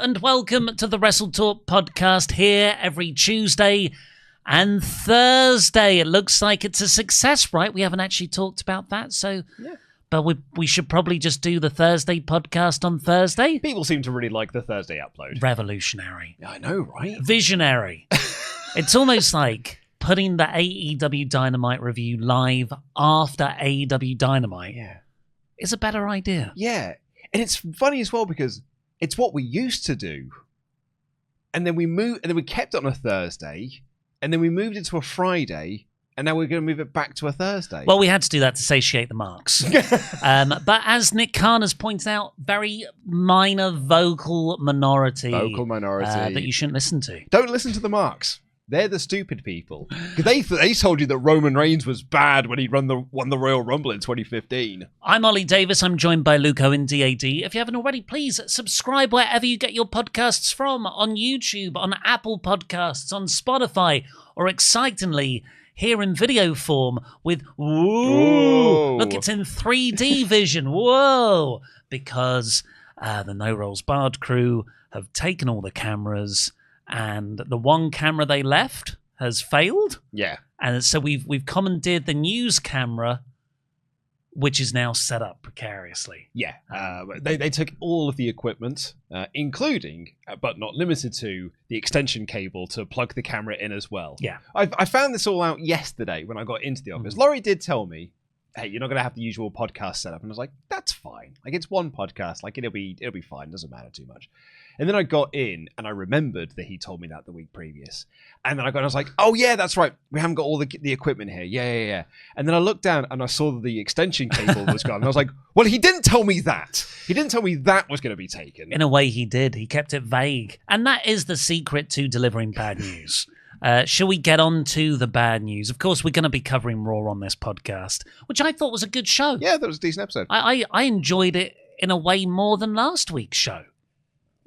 and welcome to the WrestleTalk podcast here every Tuesday and Thursday. It looks like it's a success, right? We haven't actually talked about that, so... Yeah. But we should probably just do the Thursday podcast on Thursday. People seem to really like the Thursday upload. Revolutionary. I know, right? Visionary. It's almost like putting the AEW Dynamite review live after AEW Dynamite is a better idea. Yeah. And it's funny as well because it's what we used to do. And then we kept it on a Thursday, and then we moved it to a Friday. And now we're going to move it back to a Thursday. Well, we had to do that to satiate the marks. But as Nick Khan has pointed out, very minor vocal minority. That you shouldn't listen to. Don't listen to the marks. They're the stupid people. Because they told you that Roman Reigns was bad when he won the Royal Rumble in 2015. I'm Ollie Davis. I'm joined by Luke Owen, DAD. If you haven't already, please subscribe wherever you get your podcasts from. On YouTube, on Apple Podcasts, on Spotify, or excitingly... here in video form with, whoa, look, it's in 3D vision, whoa, because the No Rolls Barred crew have taken all the cameras and the one camera they left has failed. Yeah. And so we've commandeered the news camera, which is now set up precariously. Yeah. They took all of the equipment, including, but not limited to, the extension cable to plug the camera in as well. Yeah. I found this all out yesterday when I got into the office. Laurie did tell me, hey, you're not going to have the usual podcast setup. And I was like, that's fine. Like, it's one podcast. Like, it'll be fine. Doesn't matter too much. And then I got in and I remembered that he told me that the week previous. And then I was like, oh yeah, that's right. We haven't got all the equipment here. Yeah. And then I looked down and I saw that the extension cable was gone. And I was like, well, he didn't tell me that. He didn't tell me that was going to be taken. In a way he did. He kept it vague. And that is the secret to delivering bad news. Shall we get on to the bad news? Of course, we're going to be covering Raw on this podcast, which I thought was a good show. Yeah, that was a decent episode. I enjoyed it in a way more than last week's show.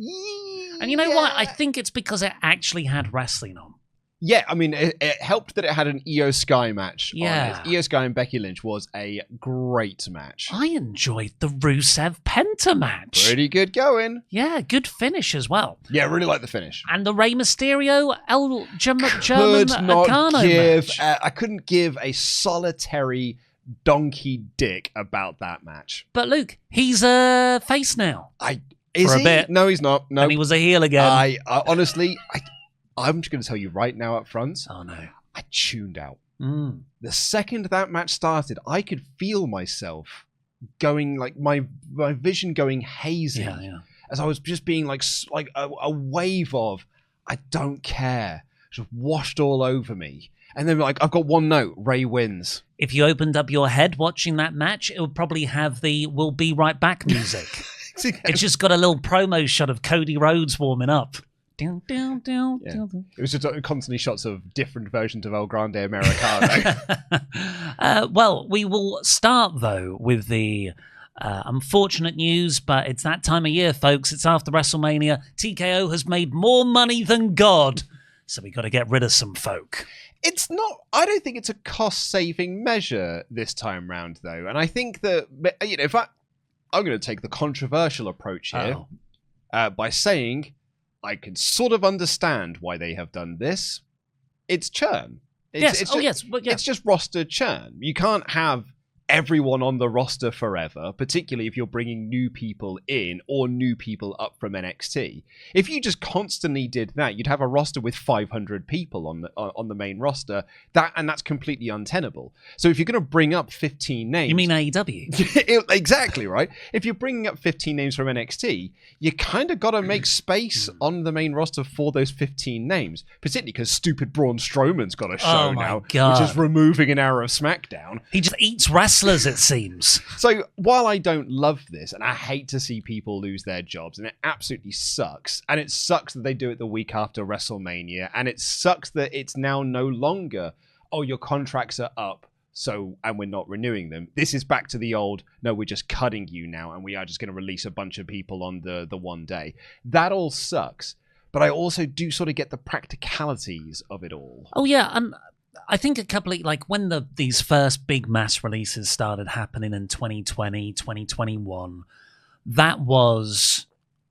And you know what? I think it's because it actually had wrestling on. Yeah, I mean, it helped that it had an Io Sky match on it. Io Sky and Becky Lynch was a great match. I enjoyed the Rusev Penta match. Pretty good going. Yeah, good finish as well. Yeah, I really like the finish. And the Rey Mysterio German Akano match. I couldn't give a solitary donkey dick about that match. But Luke, he's a face now. Is for he? A bit. No, he's not. No, and he was a heel again. I honestly, I'm just going to tell you right now up front. Oh no, I tuned out. The second that match started, I could feel myself going, like my vision going hazy, as I was just being like a wave of I don't care, just washed all over me. And then like I've got one note: Ray wins. If you opened up your head watching that match, it would probably have the "We'll be right back" music. It's just got a little promo shot of Cody Rhodes warming up. Down. It was just constantly shots of different versions of El Grande Americano. Well, we will start, though, with the unfortunate news, but it's that time of year, folks. It's after WrestleMania. TKO has made more money than God, so we got to get rid of some folk. It's not... I don't think it's a cost-saving measure this time round, though. And I think that, you know, I'm going to take the controversial approach here by saying I can sort of understand why they have done this. It's churn. It's just roster churn. You can't have everyone on the roster forever, particularly if you're bringing new people in or new people up from NXT. If you just constantly did that, you'd have a roster with 500 people on the main roster, and that's completely untenable. So if you're going to bring up 15 names... You mean AEW? Exactly, right? If you're bringing up 15 names from NXT, you kind of got to make space on the main roster for those 15 names, particularly because stupid Braun Strowman's got a show now, God. which is removing an hour of SmackDown. He just eats wrestling. It seems. So while I don't love this, and I hate to see people lose their jobs, and it absolutely sucks, and it sucks that they do it the week after WrestleMania, and it sucks that it's now no longer, oh, your contracts are up, and we're not renewing them. This is back to the old, no, we're just cutting you now, and we are just going to release a bunch of people on the one day. That all sucks, but I also do sort of get the practicalities of it all. Oh yeah, I think a couple of, like, when these first big mass releases started happening in 2020, 2021, that was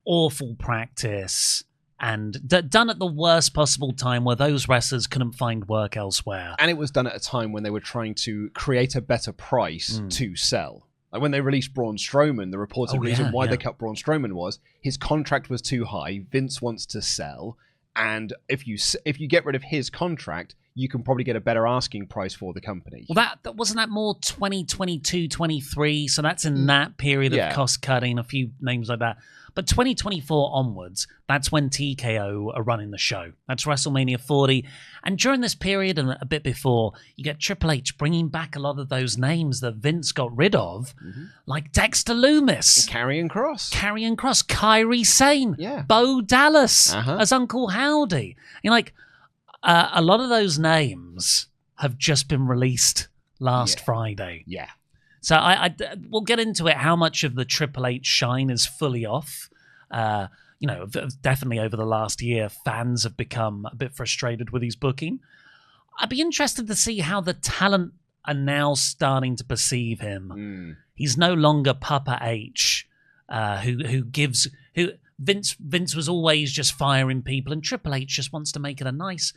awful practice and done at the worst possible time where those wrestlers couldn't find work elsewhere. And it was done at a time when they were trying to create a better price to sell. Like when they released Braun Strowman, the reported reason why they cut Braun Strowman was his contract was too high. Vince wants to sell, and if you get rid of his contract, you can probably get a better asking price for the company. Well, that wasn't that more 2022, 23, so that's in that period of cost cutting, a few names like that. But 2024 onwards, that's when TKO are running the show. That's WrestleMania 40. And during this period and a bit before, you get Triple H bringing back a lot of those names that Vince got rid of, like Dexter Lumis, Karrion Kross, Kairi Sane, Bo Dallas as Uncle Howdy. You're like, a lot of those names have just been released last Friday. Yeah. So we'll get into it, how much of the Triple H shine is fully off. Definitely over the last year, fans have become a bit frustrated with his booking. I'd be interested to see how the talent are now starting to perceive him. He's no longer Papa H, who Vince was always just firing people, and Triple H just wants to make it a nice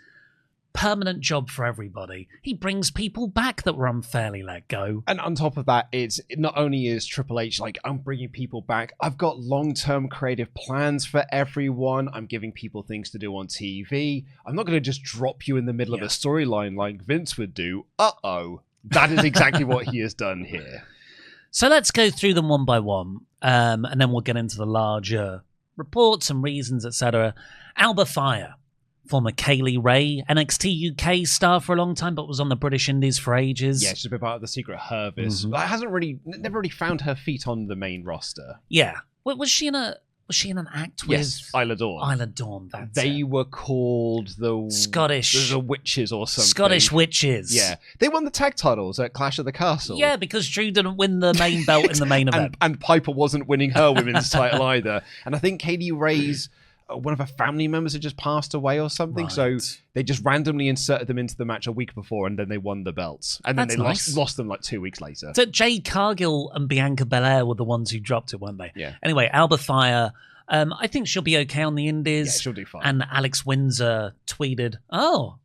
permanent job for everybody. He brings people back that were unfairly let go. And on top of that, it's not only is Triple H like, I'm bringing people back, I've got long-term creative plans for everyone. I'm giving people things to do on TV. I'm not going to just drop you in the middle of a storyline like Vince would do. Uh-oh. That is exactly what he has done here. So let's go through them one by one, and then we'll get into the larger reports and reasons, etc. Alba Fire, former Kaylee Ray, NXT UK star for a long time, but was on the British Indies for ages. Yeah, she's been part of the Secret Service. Never really found her feet on the main roster. Yeah. Was she in an act with? Yes, Isla Dawn. Isla Dawn, that's They were called the Scottish Witches or something. Scottish Witches. Yeah. They won the tag titles at Clash of the Castle. Yeah, because Drew didn't win the main belt in the main event. And Piper wasn't winning her women's title either. And I think Katie Ray's one of her family members had just passed away or something, so they just randomly inserted them into the match a week before, and then they won the belts. And then lost them like 2 weeks later. So Jade Cargill and Bianca Belair were the ones who dropped it, weren't they? Yeah. Anyway, Alba Fire, I think she'll be okay on the Indies. Yeah, she'll do fine. And Alex Windsor tweeted, "Oh,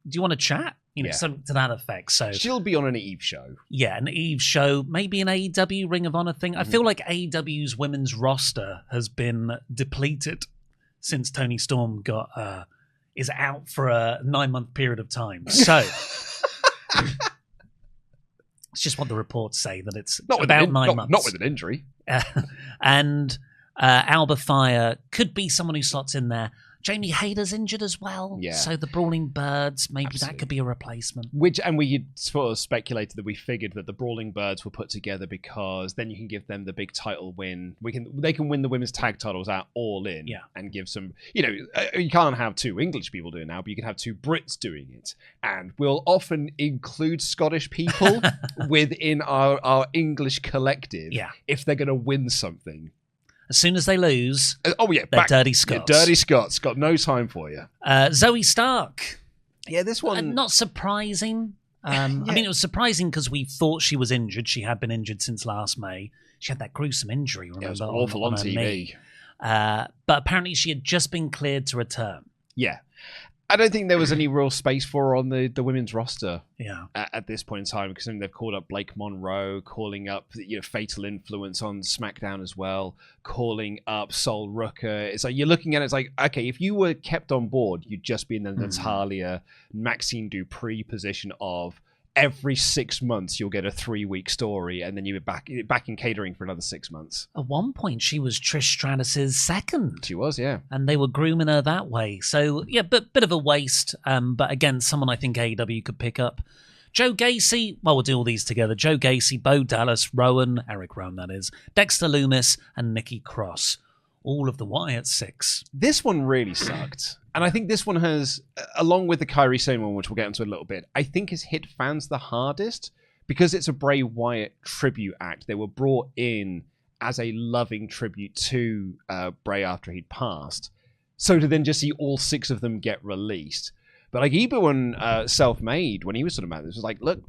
do you want to chat?" Something to that effect. So she'll be on an Eve show. Yeah, an Eve show, maybe an AEW Ring of Honor thing. I feel like AEW's women's roster has been depleted since Tony Storm is out for a 9-month period of time. So it's just what the reports say, that it's about 9 months. Not with an injury. And Alba Fire could be someone who slots in there. Jamie Hayter's injured as well. Yeah. So the Brawling Birds, maybe that could be a replacement. And we had sort of speculated that we figured that the Brawling Birds were put together because then you can give them the big title win. They can win the women's tag titles out All In and give some, you can't have 2 English people doing it now, but you can have 2 Brits doing it. And we'll often include Scottish people within our English collective if they're going to win something. As soon as they lose, they're dirty Scots. Yeah, dirty Scots. Got no time for you. Zoe Stark. Yeah, this one... not surprising. I mean, it was surprising because we thought she was injured. She had been injured since last May. She had that gruesome injury, remember? It was awful on TV. Knee. But apparently she had just been cleared to return. Yeah. I don't think there was any real space for her on the women's roster at this point in time, because they've called up Blake Monroe, calling up Fatal Influence on SmackDown as well, calling up Sol Rucker. It's like you're looking at it, it's like, okay, if you were kept on board, you'd just be in the Natalia, Maxine Dupree position of every 6 months you'll get a 3-week story, and then you're back in catering for another 6 months. At one point, she was Trish Stratus's second. She was, yeah. And they were grooming her that way. So, yeah, bit of a waste. But again, someone I think AEW could pick up. Joe Gacy, well, we'll do all these together. Joe Gacy, Bo Dallas, Eric Rowan, that is, Dexter Lumis, and Nikki Cross. All of the Wyatt Six. This one really sucked. And I think this one has, along with the Kairi Sane one, which we'll get into in a little bit, I think has hit fans the hardest because it's a Bray Wyatt tribute act. They were brought in as a loving tribute to Bray after he'd passed. So to then just see all 6 of them get released. But like Ibu and Self-Made, when he was sort of mad, this was like, look,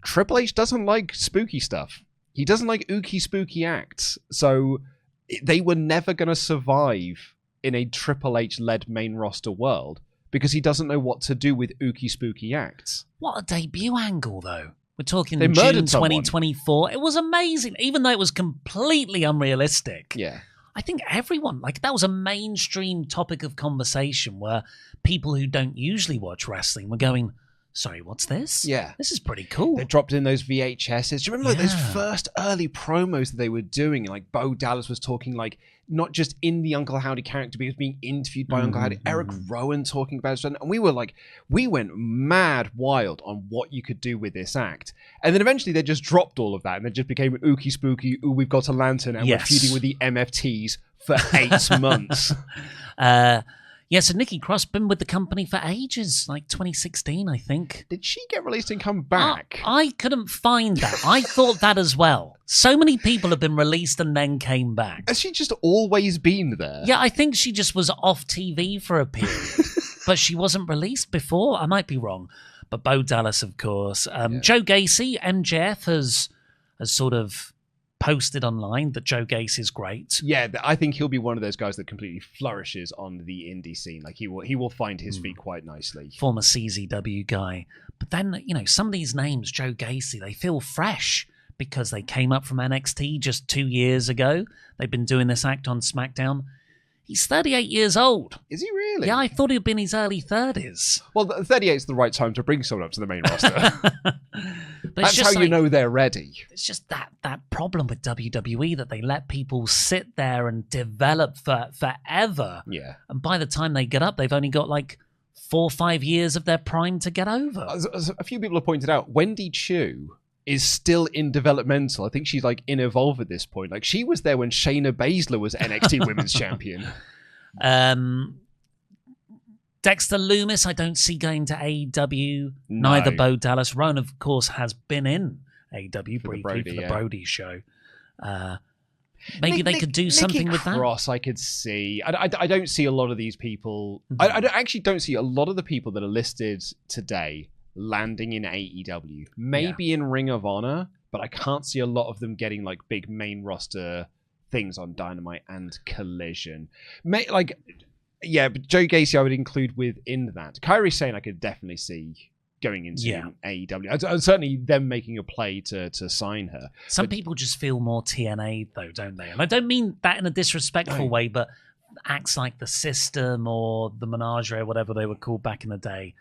Triple H doesn't like spooky stuff. He doesn't like ooky spooky acts. So they were never going to survive in a Triple H-led main roster world because he doesn't know what to do with ooky spooky acts. What a debut angle, though. We're talking They June murdered someone. 2024. It was amazing, even though it was completely unrealistic. Yeah. I think everyone, that was a mainstream topic of conversation where people who don't usually watch wrestling were going, sorry, what's this? Yeah. This is pretty cool. They dropped in those VHSs. Do you remember those first early promos that they were doing? Like Bo Dallas was talking not just in the Uncle Howdy character, but he was being interviewed by Uncle Howdy. Eric Rowan talking about it. And we went mad wild on what you could do with this act. And then eventually they just dropped all of that and it just became ooky spooky, ooh, we've got a lantern and we're feuding with the MFTs for 8 months. Yeah, so Nikki Cross been with the company for ages, 2016, I think. Did she get released and come back? I couldn't find that. I thought that as well. So many people have been released and then came back. Has she just always been there? Yeah, I think she just was off TV for a period. But she wasn't released before. I might be wrong. But Bo Dallas, of course. Joe Gacy, MJF, has sort of posted online that Joe Gacy is great. Yeah, I think he'll be one of those guys that completely flourishes on the indie scene. He will find his feet quite nicely. Former CZW guy. But then, some of these names, Joe Gacy, they feel fresh because they came up from NXT just 2 years ago. They've been doing this act on SmackDown. He's 38 years old. Is he really? Yeah, I thought he'd been in his early 30s. Well, 38 is the right time to bring someone up to the main roster. But that's how you know they're ready. It's just that problem with WWE that they let people sit there and develop for forever. Yeah. And by the time they get up, they've only got 4 or 5 years of their prime to get over. As a few people have pointed out, Wendy Chu is still in developmental. I think she's in Evolve at this point. She was there when Shayna Baszler was NXT Women's Champion. Dexter Lumis, I don't see going to AEW. No. Neither Bo Dallas. Rowan, of course, has been in AEW briefly for the Brody show. Maybe they could do something with that. Cross, I could see. I don't see a lot of these people. I actually don't see a lot of the people that are listed today landing in AEW. Maybe in Ring of Honor, but I can't see a lot of them getting big main roster things on Dynamite and Collision. Yeah, but Joe Gacy I would include within that. Kairi Sane I could definitely see going into AEW. Certainly them making a play to sign her. Some people just feel more TNA though, don't they? And I don't mean that in a disrespectful way, but acts like The System or the Menagerie or whatever they were called back in the day,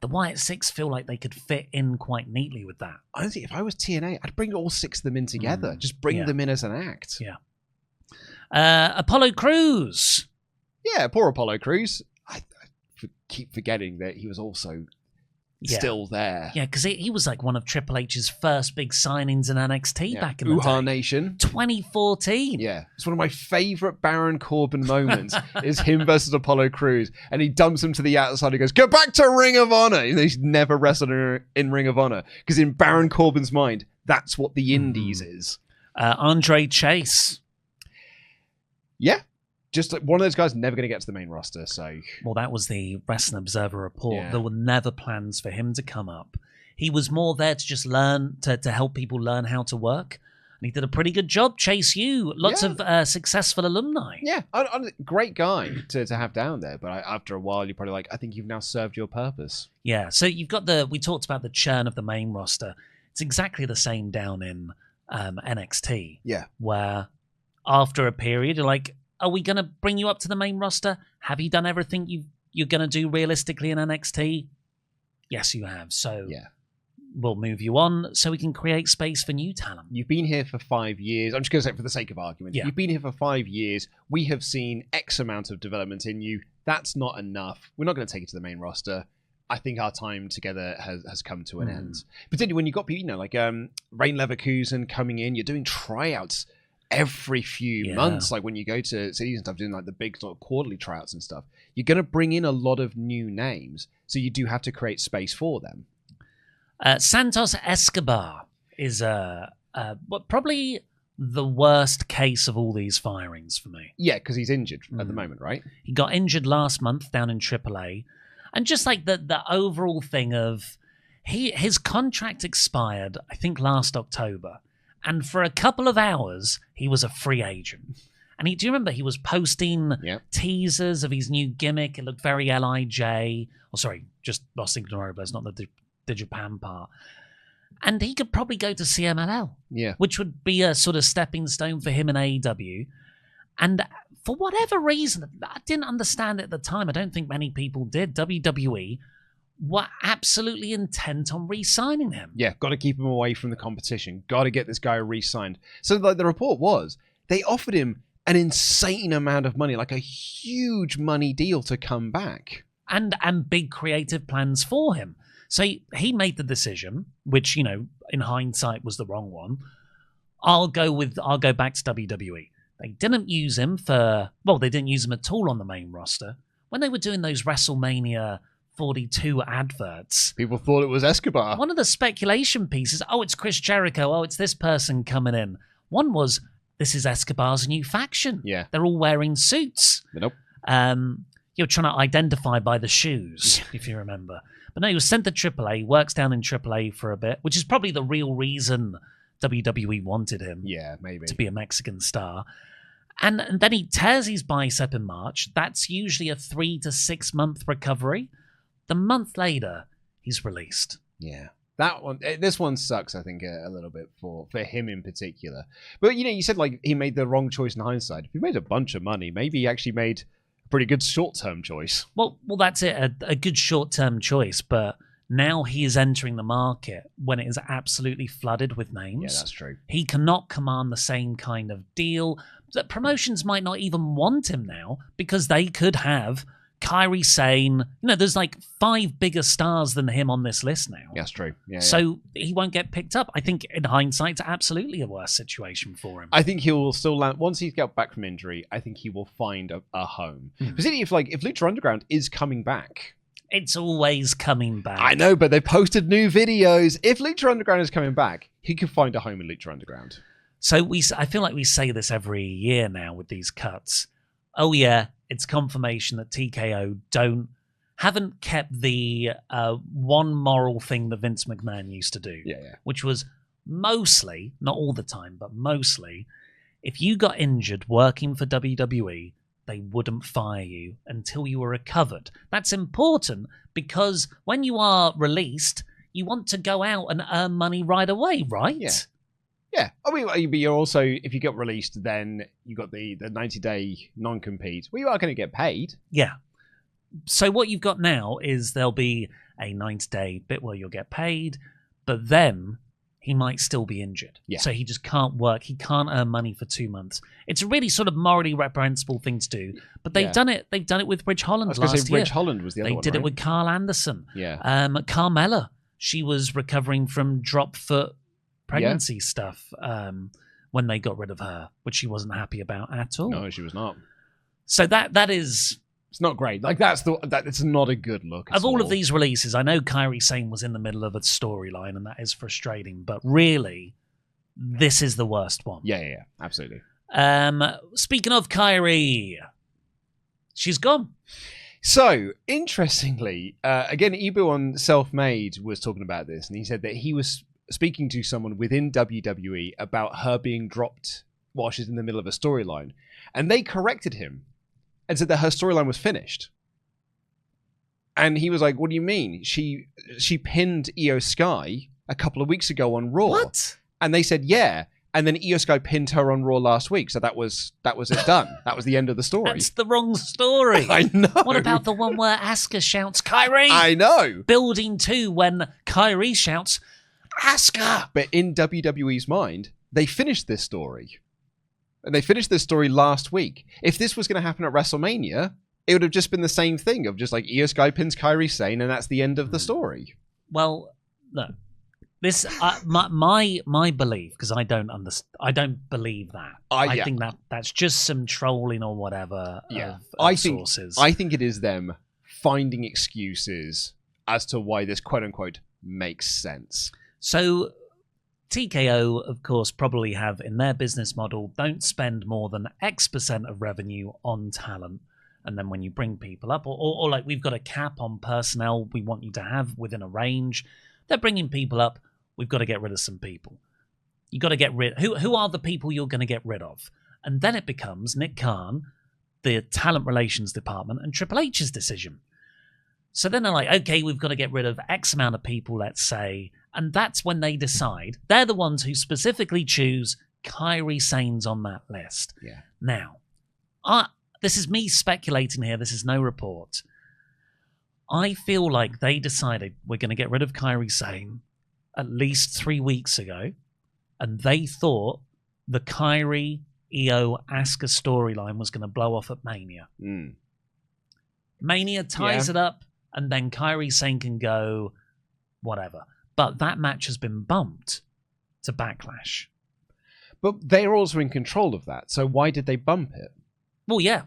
the Wyatt Six feel like they could fit in quite neatly with that. Honestly, if I was TNA, I'd bring all 6 of them in together. Just bring them in as an act. Yeah. Apollo Crews. Yeah, poor Apollo Crews. I keep forgetting that he was also still there. Yeah, because he was one of Triple H's first big signings in NXT back in the Uhaa day. Nation. 2014. Yeah. It's one of my favourite Baron Corbin moments is him versus Apollo Crews. And he dumps him to the outside. He goes, go back to Ring of Honor. And he's never wrestled in Ring of Honor. Because in Baron Corbin's mind, that's what the Indies is. Andre Chase. Yeah. Just one of those guys never going to get to the main roster, so... Well, that was the Wrestling Observer report. Yeah. There were never plans for him to come up. He was more there to just learn, to help people learn how to work. And he did a pretty good job. Chase U, lots of successful alumni. Yeah, great guy to have down there. But after a while, you're probably I think you've now served your purpose. Yeah, so you've got we talked about the churn of the main roster. It's exactly the same down in NXT. Yeah. Where after a period, you're are we going to bring you up to the main roster? Have you done everything you're going to do realistically in NXT? Yes, you have. So we'll move you on so we can create space for new talent. You've been here for 5 years. I'm just going to say for the sake of argument. Yeah. You've been here for 5 years. We have seen X amount of development in you. That's not enough. We're not going to take it to the main roster. I think our time together has come to an end. Particularly when you've got people, Rain Leverkusen coming in. You're doing tryouts every few months, when you go to cities and stuff, doing the big sort of quarterly tryouts and stuff, you're going to bring in a lot of new names, so you do have to create space for them. Santos Escobar is probably the worst case of all these firings for me. Yeah, because he's injured at the moment, right? He got injured last month down in AAA, and just the overall thing of his contract expired, I think last October. And for a couple of hours, he was a free agent. And do you remember he was posting Yep. teasers of his new gimmick? It looked very LIJ. Oh, sorry, just Los Ignorables, not the Japan part. And he could probably go to CMLL, which would be a sort of stepping stone for him in AEW. And for whatever reason, I didn't understand it at the time. I don't think many people did. WWE were absolutely intent on re-signing him. Yeah, got to keep him away from the competition. Got to get this guy re-signed. So like the report was, they offered him an insane amount of money, like a huge money deal to come back. And big creative plans for him. So he made the decision, which, in hindsight was the wrong one. I'll go back to WWE. They didn't use him they didn't use him at all on the main roster. When they were doing those WrestleMania 42 adverts, people thought it was Escobar. One of the speculation pieces, it's Chris Jericho, it's this person coming in. One was, this is Escobar's new faction. Yeah. They're all wearing suits. Nope. You're trying to identify by the shoes, if you remember. But no, he was sent to AAA, works down in AAA for a bit, which is probably the real reason WWE wanted him. Yeah, maybe. To be a Mexican star. And then he tears his bicep in March. That's usually a 3 to 6 month recovery. The month later, he's released. Yeah. This one sucks, I think, a little bit for him in particular. But, you said, like, he made the wrong choice in hindsight. If he made a bunch of money, maybe he actually made a pretty good short-term choice. Well, that's it, a good short-term choice, but now he is entering the market when it is absolutely flooded with names. Yeah, that's true. He cannot command the same kind of deal. That promotions might not even want him now because they could have Kairi Sane. There's like 5 bigger stars than him on this list now. Yeah, that's true. Yeah, so he won't get picked up. I think in hindsight, it's absolutely a worse situation for him. I think he will still land, once he's got back from injury, I think he will find a home. Particularly if Lucha Underground is coming back. It's always coming back. I know, but they posted new videos. If Lucha Underground is coming back, he could find a home in Lucha Underground. So I feel like we say this every year now with these cuts. Oh yeah, it's confirmation that TKO haven't kept the one moral thing that Vince McMahon used to do. Yeah. Which was mostly, not all the time, but mostly, if you got injured working for WWE, they wouldn't fire you until you were recovered. That's important because when you are released, you want to go out and earn money right away, right? Yeah. I mean, you're also, if you get released, then you got the 90-day non-compete. Well, you are going to get paid. Yeah. So what you've got now is there'll be a 90-day bit where you'll get paid, but then he might still be injured. Yeah. So he just can't work. He can't earn money for 2 months. It's a really sort of morally reprehensible thing to do, but they've done it. They've done it with Ridge Holland last year. Ridge Holland was the other one, They did right? it with Carl Anderson. Yeah. Carmella, she was recovering from drop foot pregnancy stuff when they got rid of her, which she wasn't happy about at all. No, she was not. So that is... It's not great. Like, it's not a good look. Of all of these releases, I know Kairi Sane was in the middle of a storyline, and that is frustrating, but really, this is the worst one. Yeah, absolutely. Speaking of Kairi, she's gone. So, interestingly, again, Ibu on Self-Made was talking about this, and he said that he was speaking to someone within WWE about her being dropped while she's in the middle of a storyline, and they corrected him and said that her storyline was finished. And he was like, what do you mean? She pinned Io Sky a couple of weeks ago on Raw. What? And they said, yeah. And then Io Sky pinned her on Raw last week. So that was it done. That was the end of the story. That's the wrong story. I know. What about the one where Asuka shouts, Kairi? I know. Building 2 when Kairi shouts, Asuka. But in WWE's mind, they finished this story. And they finished this story last week. If this was going to happen at WrestleMania, it would have just been the same thing of just like Io Sky pins Kairi Sane, and that's the end of the story. Well, no. This my belief, because I don't believe that. I think that's just some trolling or whatever. Yeah, of sources. I think it is them finding excuses as to why this quote unquote makes sense. So TKO, of course, probably have in their business model, don't spend more than X% of revenue on talent. And then when you bring people up, or like we've got a cap on personnel we want you to have within a range, they're bringing people up. We've got to get rid of some people. You got to get rid. Who are the people you're going to get rid of? And then it becomes Nick Khan, the talent relations department, and Triple H's decision. So then they're like, okay, we've got to get rid of X amount of people, let's say. And that's when they decide. They're the ones who specifically choose Kairi Sane's on that list. Yeah. Now, this is me speculating here. This is no report. I feel like they decided we're going to get rid of Kairi Sane at least 3 weeks ago. And they thought the Kairi, Io, Asuka storyline was going to blow off at Mania. Mania ties it up, and then Kairi Sane can go whatever. But that match has been bumped to Backlash. But they're also in control of that, so why did they bump it? Well, yeah.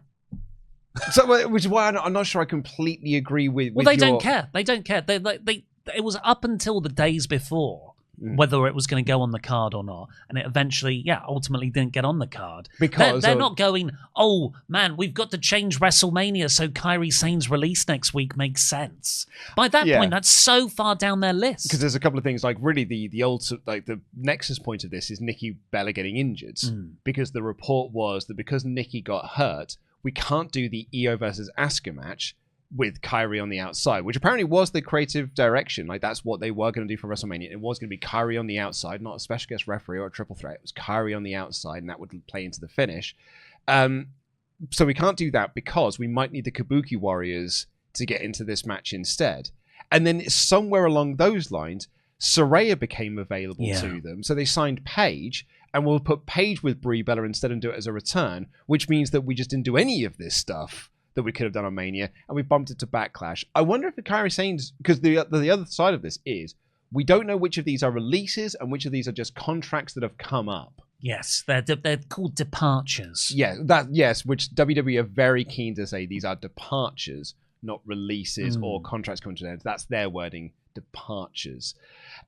So, which is why I'm not sure I completely agree with. Well, they don't care. They don't care. It was up until the days before whether it was going to go on the card or not, and it eventually, ultimately didn't get on the card. Because they're not going, oh man, we've got to change WrestleMania so Kairi Sane's release next week makes sense. By that point, that's so far down their list. Because there's a couple of things, like really the old, like the nexus point of this is Nikki Bella getting injured, because the report was that because Nikki got hurt, we can't do the Io versus Asuka match with Kairi on the outside, which apparently was the creative direction. Like, that's what they were going to do for WrestleMania. It was going to be Kairi on the outside, not a special guest referee or a triple threat. It was Kairi on the outside, and that would play into the finish. So we can't do that because we might need the Kabuki Warriors to get into this match instead. And then somewhere along those lines, Saraya became available to them. So they signed Paige, and we'll put Paige with Brie Bella instead and do it as a return, which means that we just didn't do any of this stuff that we could have done on Mania, and we bumped it to Backlash. I wonder if the Kairi Sane's, because the other side of this is we don't know which of these are releases and which of these are just contracts that have come up. Yes, they're called departures. Yeah, which WWE are very keen to say these are departures, not releases or contracts coming to an end. That's their wording, departures.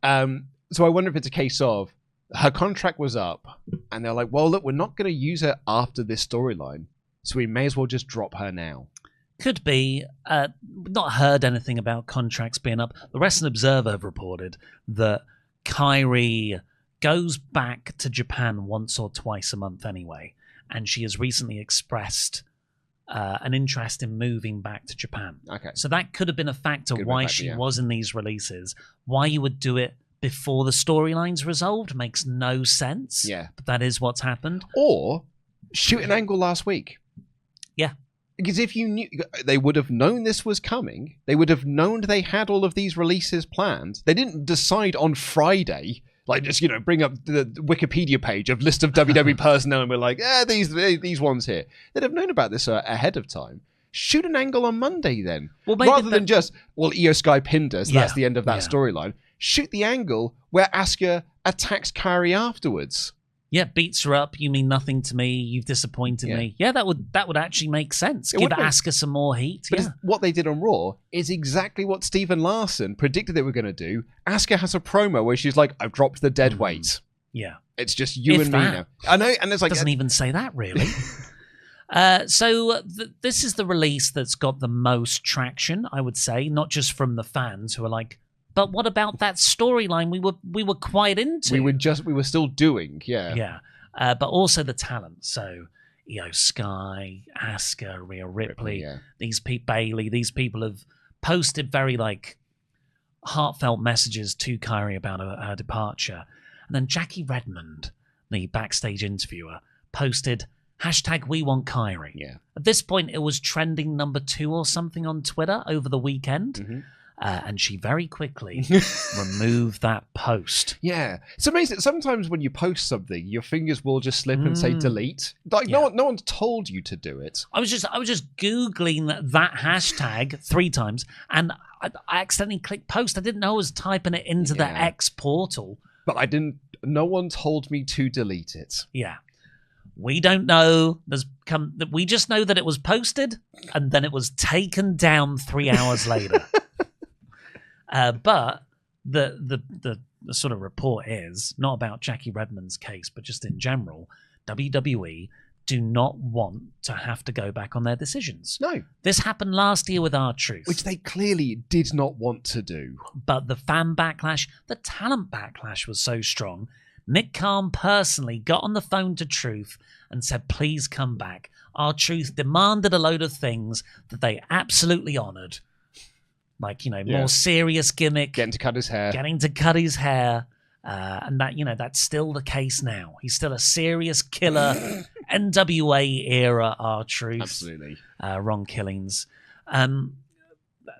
So I wonder if it's a case of her contract was up, and they're like, well, look, we're not going to use her after this storyline, so we may as well just drop her now. Could be. Not heard anything about contracts being up. The Wrestling Observer have reported that Kairi goes back to Japan once or twice a month anyway, and she has recently expressed an interest in moving back to Japan. Okay. So that could have been a factor why she was in these releases. Why you would do it before the storyline's resolved makes no sense. Yeah. But that is what's happened. Or shoot an angle last week. Yeah. Because if you knew, they would have known this was coming. They would have known they had all of these releases planned. They didn't decide on Friday, like just, bring up the Wikipedia page of list of WWE personnel and we're like, these ones here. They'd have known about this ahead of time. Shoot an angle on Monday then. Well, rather than just, Io Sky pinned us, that's the end of that storyline. Shoot the angle where Asuka attacks Kairi afterwards. Yeah, beats her up. You mean nothing to me. You've disappointed me. Yeah, that would actually make sense. Give Asuka some more heat. But what they did on Raw is exactly what Steven Larson predicted they were going to do. Asuka has a promo where she's like, "I've dropped the dead weight." Yeah, it's just you and me now. I know, and it's like doesn't even say that really. So this is the release that's got the most traction, I would say, not just from the fans who are like, but what about that storyline we were quite into? We were still doing, yeah. But also the talent. So, Sky, Asuka, Rhea Ripley, these people, Bailey, these people have posted very heartfelt messages to Kairi about her departure. And then Jackie Redmond, the backstage interviewer, posted #WeWantKairi. Yeah. At this point, it was trending number 2 or something on Twitter over the weekend. Mm-hmm. And she very quickly removed that post. Yeah. It's amazing. Sometimes when you post something, your fingers will just slip and say delete. No one's told you to do it. I was just Googling that hashtag 3 times, and I accidentally clicked post. I didn't know I was typing it into the X portal. But no one told me to delete it. Yeah. We don't know. We just know that it was posted, and then it was taken down 3 hours later. But the sort of report is not about Jackie Redmond's case, but just in general, WWE do not want to have to go back on their decisions. No. This happened last year with R-Truth. Which they clearly did not want to do. But the fan backlash, the talent backlash was so strong. Nick Khan personally got on the phone to Truth and said, please come back. R-Truth demanded a load of things that they absolutely honoured. Like, more serious gimmick. Getting to cut his hair. And that's still the case now. He's still a serious killer. NWA era R-Truth. Absolutely. Ron Killings.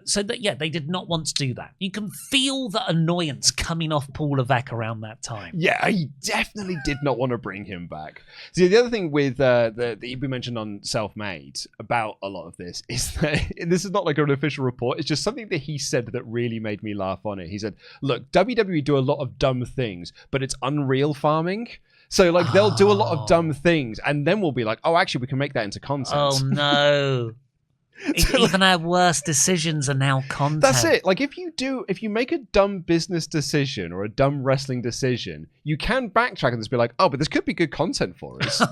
So they did not want to do that. You can feel the annoyance coming off Paul Levesque around that time. Yeah, he definitely did not want to bring him back. See, the other thing with that we mentioned on Self-Made about a lot of this is that this is not like an official report. It's just something that he said that really made me laugh on it. He said, look, WWE do a lot of dumb things, but it's unreal farming. So, they'll do a lot of dumb things, and then we'll be like, oh, actually, we can make that into content. Oh, no. Even our worst decisions are now content. That's it. If you make a dumb business decision or a dumb wrestling decision, you can backtrack and just be like, oh, but this could be good content for us.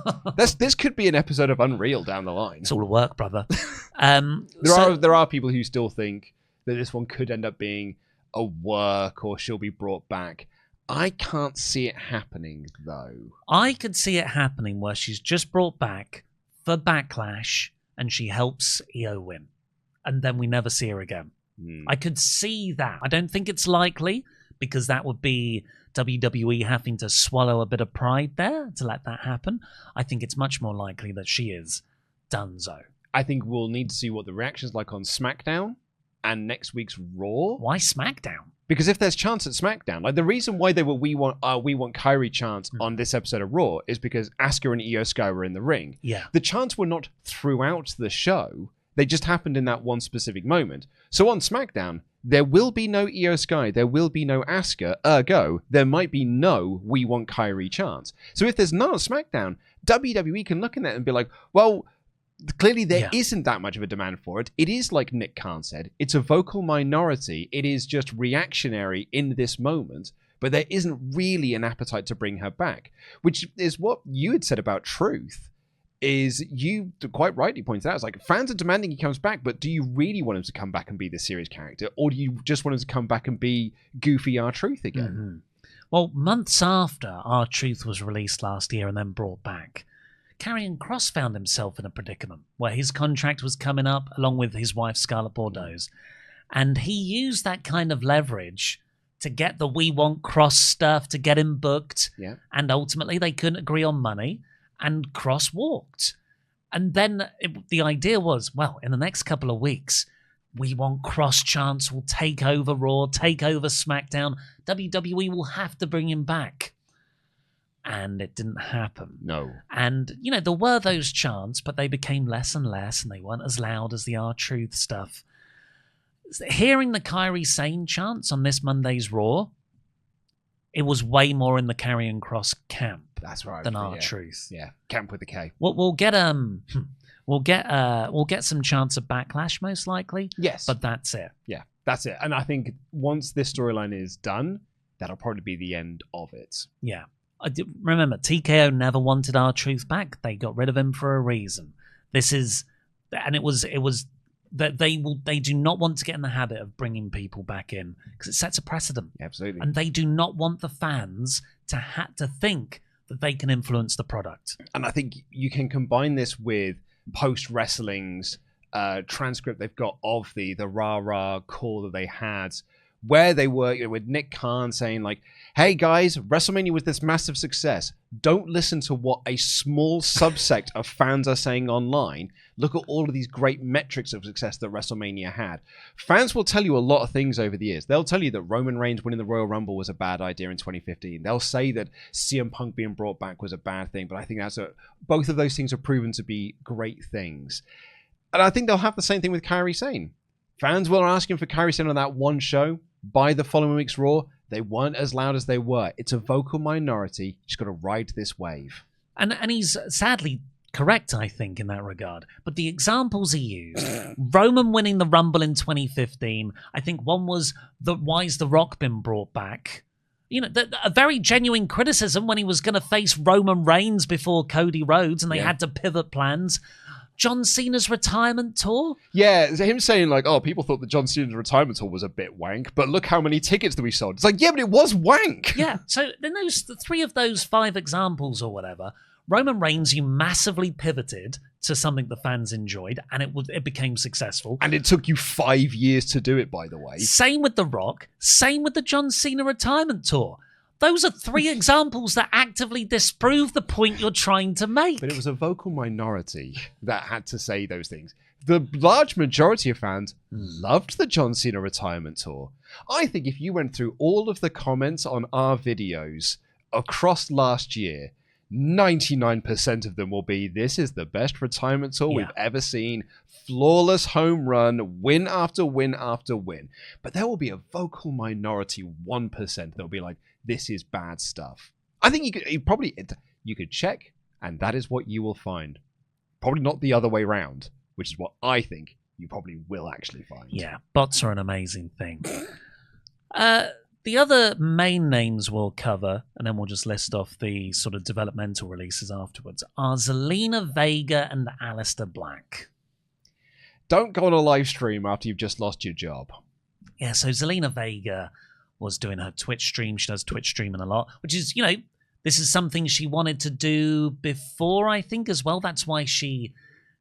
This could be an episode of Unreal down the line. It's all work, brother. There are people who still think that this one could end up being a work or she'll be brought back. I can't see it happening, though. I could see it happening where she's just brought back for Backlash and she helps Io win. And then we never see her again. I could see that. I don't think it's likely because that would be WWE having to swallow a bit of pride there to let that happen. I think it's much more likely that she is donezo. I think we'll need to see what the reaction's like on SmackDown and next week's Raw. Why SmackDown? Because if there's chance at SmackDown, the reason why they were we want Kairi chants on this episode of Raw is because Asuka and Io Sky were in the ring. Yeah. The chants were not throughout the show. They just happened in that one specific moment. So on SmackDown, there will be no Io Sky, there will be no Asuka, ergo, there might be no We Want Kairi chants. So if there's none on SmackDown, WWE can look at that and be like, well, clearly there isn't that much of a demand for it. It is like Nick Khan said, it's a vocal minority. It is just reactionary in this moment, but there isn't really an appetite to bring her back, which is what you had said about Truth. Is you quite rightly pointed out, it's like fans are demanding he comes back, but do you really want him to come back and be this serious character, or do you just want him to come back and be goofy R-Truth again? Mm-hmm. Well, months after R-Truth was released last year and then brought back, Karrion Kross found himself in a predicament where his contract was coming up along with his wife Scarlett Bordeaux's, and he used that kind of leverage to get the We Want Kross stuff to get him booked, and ultimately they couldn't agree on money. And Kross walked. And then the idea was, well, in the next couple of weeks, We Want Kross chants will take over Raw, take over SmackDown. WWE will have to bring him back. And it didn't happen. No. And, there were those chants, but they became less and less, and they weren't as loud as the R-Truth stuff. Hearing the Kairi Sane chants on this Monday's Raw, it was way more in the Karrion Kross camp. That's right. Than R-Truth. Yeah, camp with the K. We'll get some chance of Backlash most likely. Yes, but that's it. Yeah, that's it. And I think once this storyline is done, that'll probably be the end of it. Yeah. Remember, TKO never wanted R-Truth back. They got rid of him for a reason. It was that they do not want to get in the habit of bringing people back in because it sets a precedent. Absolutely. And they do not want the fans to think that they can influence the product. And I think you can combine this with post-wrestling's transcript they've got of the Raw call that they had, where they were with Nick Khan saying like, hey guys, WrestleMania was this massive success. Don't listen to what a small subsect of fans are saying online. Look at all of these great metrics of success that WrestleMania had. Fans will tell you a lot of things over the years. They'll tell you that Roman Reigns winning the Royal Rumble was a bad idea in 2015. They'll say that CM Punk being brought back was a bad thing, but I think both of those things are proven to be great things. And I think they'll have the same thing with Kairi Sane. Fans were asking for Kairi Sane on that one show. By the following week's Raw, they weren't as loud as they were. It's a vocal minority. You just got to ride this wave. And he's sadly correct, I think, in that regard. But the examples he used, Roman winning the Rumble in 2015, I think one was why's The Rock been brought back? A very genuine criticism when he was going to face Roman Reigns before Cody Rhodes and they had to pivot plans. John Cena's retirement tour? Yeah, him saying like, oh, people thought that John Cena's retirement tour was a bit wank, but look how many tickets that we sold. It's like, yeah, but it was wank. Yeah, so in the 3 of those 5 examples or whatever, Roman Reigns, you massively pivoted to something the fans enjoyed, and it became successful. And it took you 5 years to do it, by the way. Same with The Rock, same with the John Cena retirement tour. Those are 3 examples that actively disprove the point you're trying to make. But it was a vocal minority that had to say those things. The large majority of fans loved the John Cena retirement tour. I think if you went through all of the comments on our videos across last year, 99% of them will be, this is the best retirement tour we've ever seen. Flawless home run, win after win after win. But there will be a vocal minority, 1%, that'll be like, this is bad stuff. I think you could check, and that is what you will find. Probably not the other way around, which is what I think you probably will actually find. Yeah, bots are an amazing thing. The other main names we'll cover, and then we'll just list off the sort of developmental releases afterwards, are Zelina Vega and Aleister Black. Don't go on a live stream after you've just lost your job. Yeah, so Zelina Vega was doing her Twitch stream. She does Twitch streaming a lot, which is, this is something she wanted to do before, I think, as well. That's why she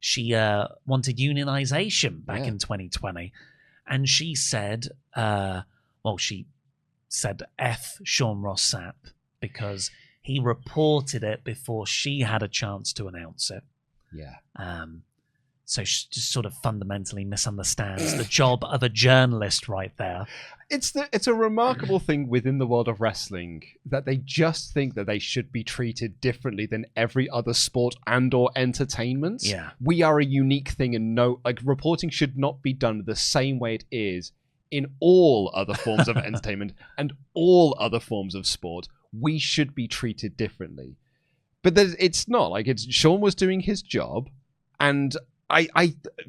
wanted unionization back in 2020. And she said, she said F Sean Ross Sapp because he reported it before she had a chance to announce it. Yeah. So she just sort of fundamentally misunderstands the job of a journalist right there. It's a remarkable thing within the world of wrestling that they just think that they should be treated differently than every other sport and or entertainment. Yeah. We are a unique thing, and reporting should not be done the same way it is in all other forms of entertainment and all other forms of sport. We should be treated differently. But it's not. Sean was doing his job, and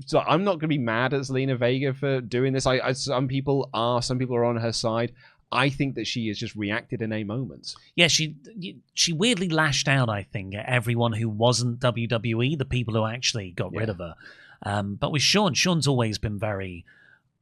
so I'm not going to be mad at Zelina Vega for doing this. Some people are on her side. I think that she has just reacted in a moment. Yeah, she weirdly lashed out, I think, at everyone who wasn't WWE, the people who actually got rid of her. But with Sean's always been very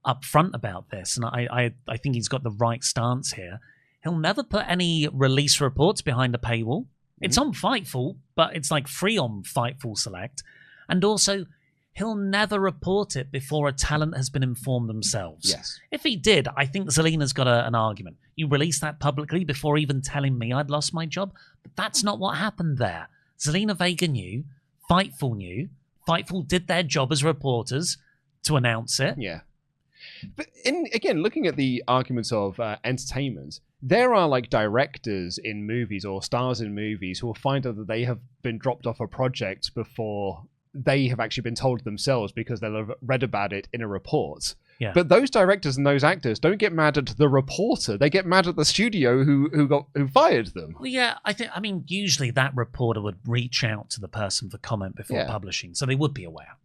upfront about this, and I think he's got the right stance here. He'll never put any release reports behind a paywall. It's on Fightful, but it's like free on Fightful Select. And also, he'll never report it before a talent has been informed themselves. Yes. If he did, I think Zelina's got an argument. You released that publicly before even telling me I'd lost my job, but that's not what happened there. Zelina Vega knew, Fightful knew, Fightful did their job as reporters to announce it. Yeah. But again, looking at the arguments of entertainment, there are directors in movies or stars in movies who will find out that they have been dropped off a project before they have actually been told themselves because they'll have read about it in a report. Yeah. But those directors and those actors don't get mad at the reporter. They get mad at the studio who fired them. Well, yeah, I mean, usually that reporter would reach out to the person for comment before publishing, so they would be aware.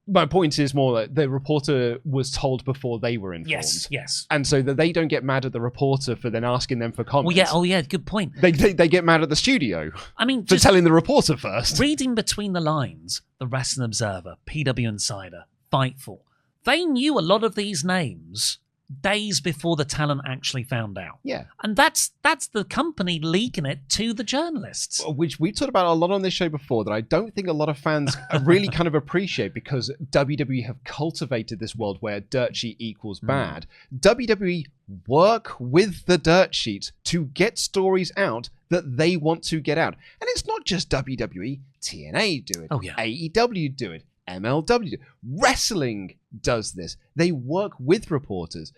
My point is more that the reporter was told before they were informed. Yes. And so that they don't get mad at the reporter for then asking them for comments. Well, yeah, good point. They get mad at the studio for telling the reporter first. Reading between the lines, the Wrestling Observer, PW Insider, Fightful, they knew a lot of these names days before the talent actually found out. Yeah. And that's the company leaking it to the journalists. Which we talked about a lot on this show before that I don't think a lot of fans really kind of appreciate because WWE have cultivated this world where dirt sheet equals bad. WWE work with the dirt sheets to get stories out that they want to get out. And it's not just WWE. TNA do it. Oh, yeah. AEW do it. MLW. Wrestling does this. They work with reporters.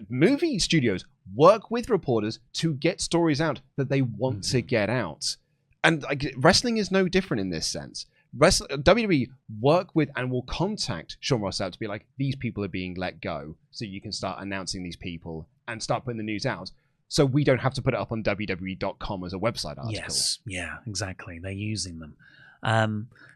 Movie studios work with reporters to get stories out that they want to get out. And wrestling is no different in this sense. WWE work with and will contact Sean Ross Sapp to be like, these people are being let go, so you can start announcing these people and start putting the news out. So we don't have to put it up on WWE.com as a website article. Yes, yeah, exactly. They're using them.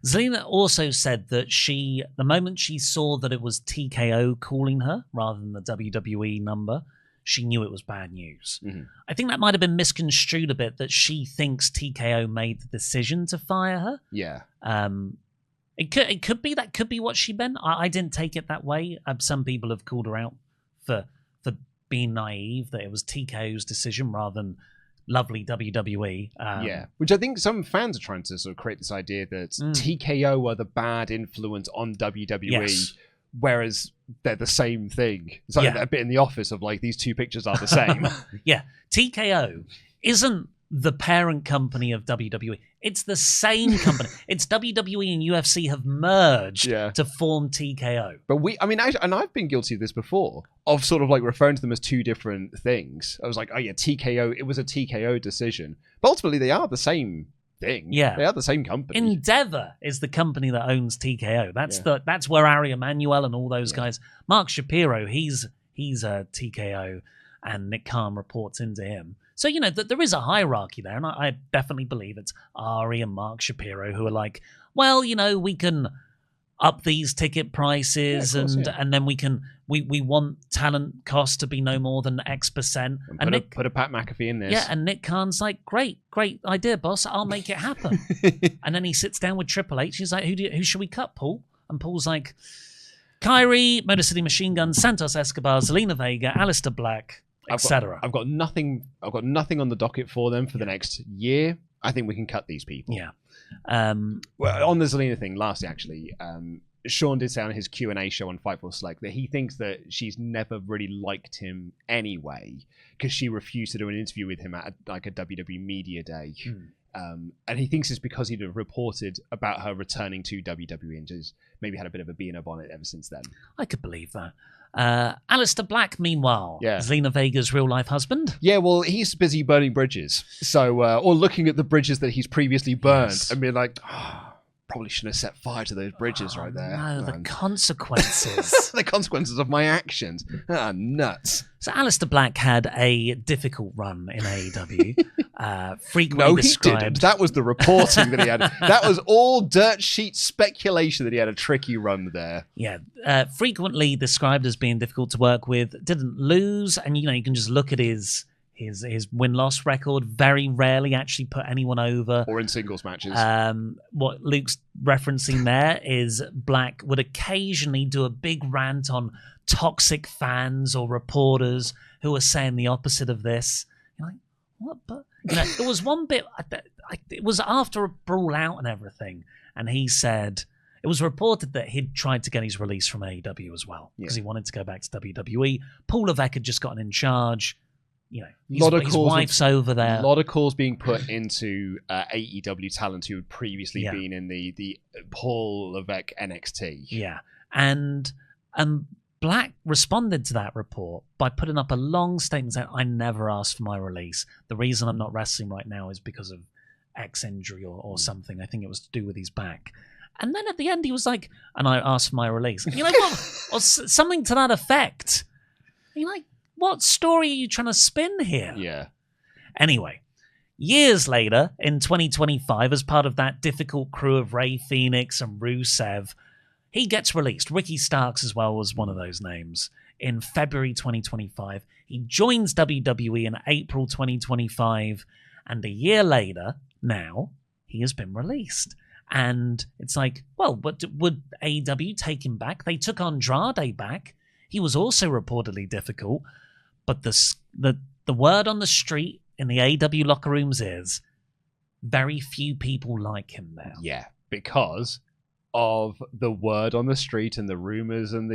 Zelina also said that the moment she saw that it was TKO calling her rather than the WWE number, she knew it was bad news. Mm-hmm. I think that might have been misconstrued a bit, that she thinks TKO made the decision to fire her. Yeah. It could be that could be what she meant. I didn't take it that way. Some people have called her out for being naive, that it was TKO's decision rather than lovely WWE. Which I think some fans are trying to sort of create this idea that TKO are the bad influence on WWE, whereas they're the same thing. It's like a bit in The Office of like these two pictures are the same. TKO isn't the parent company of WWE. It's the same company. It's WWE and UFC have merged to form TKO. But I've been guilty of this before, of sort of like referring to them as two different things. I was like, oh yeah, TKO, it was a TKO decision. But ultimately they are the same thing. Yeah. They are the same company. Endeavor is the company that owns TKO. That's where Ari Emanuel and all those guys. Mark Shapiro, he's a TKO, and Nick Khan reports into him. So, there is a hierarchy there, and I definitely believe it's Ari and Mark Shapiro who are like, well, we can up these ticket prices, and then we want talent costs to be no more than X%. And put a Pat McAfee in this. Yeah, and Nick Khan's like, great idea, boss. I'll make it happen. And then he sits down with Triple H. He's like, who should we cut, Paul? And Paul's like, Kyrie, Motor City Machine Gun, Santos Escobar, Zelina Vega, Aleister Black, etc. I've got nothing on the docket for them for the next year. I think we can cut these people. Yeah. Well, on the Zelina thing, lastly, actually, Sean did say on his Q&A show on Fightful Select that he thinks that she's never really liked him anyway because she refused to do an interview with him at a WWE Media Day. And he thinks it's because he'd have reported about her returning to WWE and just maybe had a bit of a bee in her bonnet ever since then. I could believe that. Aleister Black, meanwhile, Zelina Vega's real-life husband. Yeah, well, he's busy burning bridges. So, or looking at the bridges that he's previously burned and being like, probably shouldn't have set fire to those bridges right there. No, the consequences. The consequences of my actions. Nuts. So Aleister Black had a difficult run in AEW. Frequently he didn't. That was the reporting that he had. That was all dirt sheet speculation that he had a tricky run there. Yeah. Frequently described as being difficult to work with. Didn't lose. And, you can just look at his win-loss record. Very rarely actually put anyone over. Or in singles matches. What Luke's referencing there is Black would occasionally do a big rant on toxic fans or reporters who are saying the opposite of this. You're like, what? But there was one bit, it was after a brawl out and everything, and he said, it was reported that he'd tried to get his release from AEW as well, because he wanted to go back to WWE. Paul Levesque had just gotten in charge. His wife's over there. A lot of calls being put into AEW talent who had previously been in the Paul Levesque NXT. Yeah, and Black responded to that report by putting up a long statement saying, I never asked for my release. The reason I'm not wrestling right now is because of X injury or something. I think it was to do with his back. And then at the end, he was like, and I asked for my release. And you're like, what? Or something to that effect. And you're like, what story are you trying to spin here? Yeah. Anyway, years later, in 2025, as part of that difficult crew of Rey Fenix and Rusev, he gets released. Ricky Starks as well was one of those names. In February 2025, he joins WWE in April 2025, and a year later, now, he has been released. And it's like, well, but would AEW take him back? They took Andrade back. He was also reportedly difficult, but the word on the street in the AEW locker rooms is very few people like him now. Yeah, because of the word on the street and the rumors and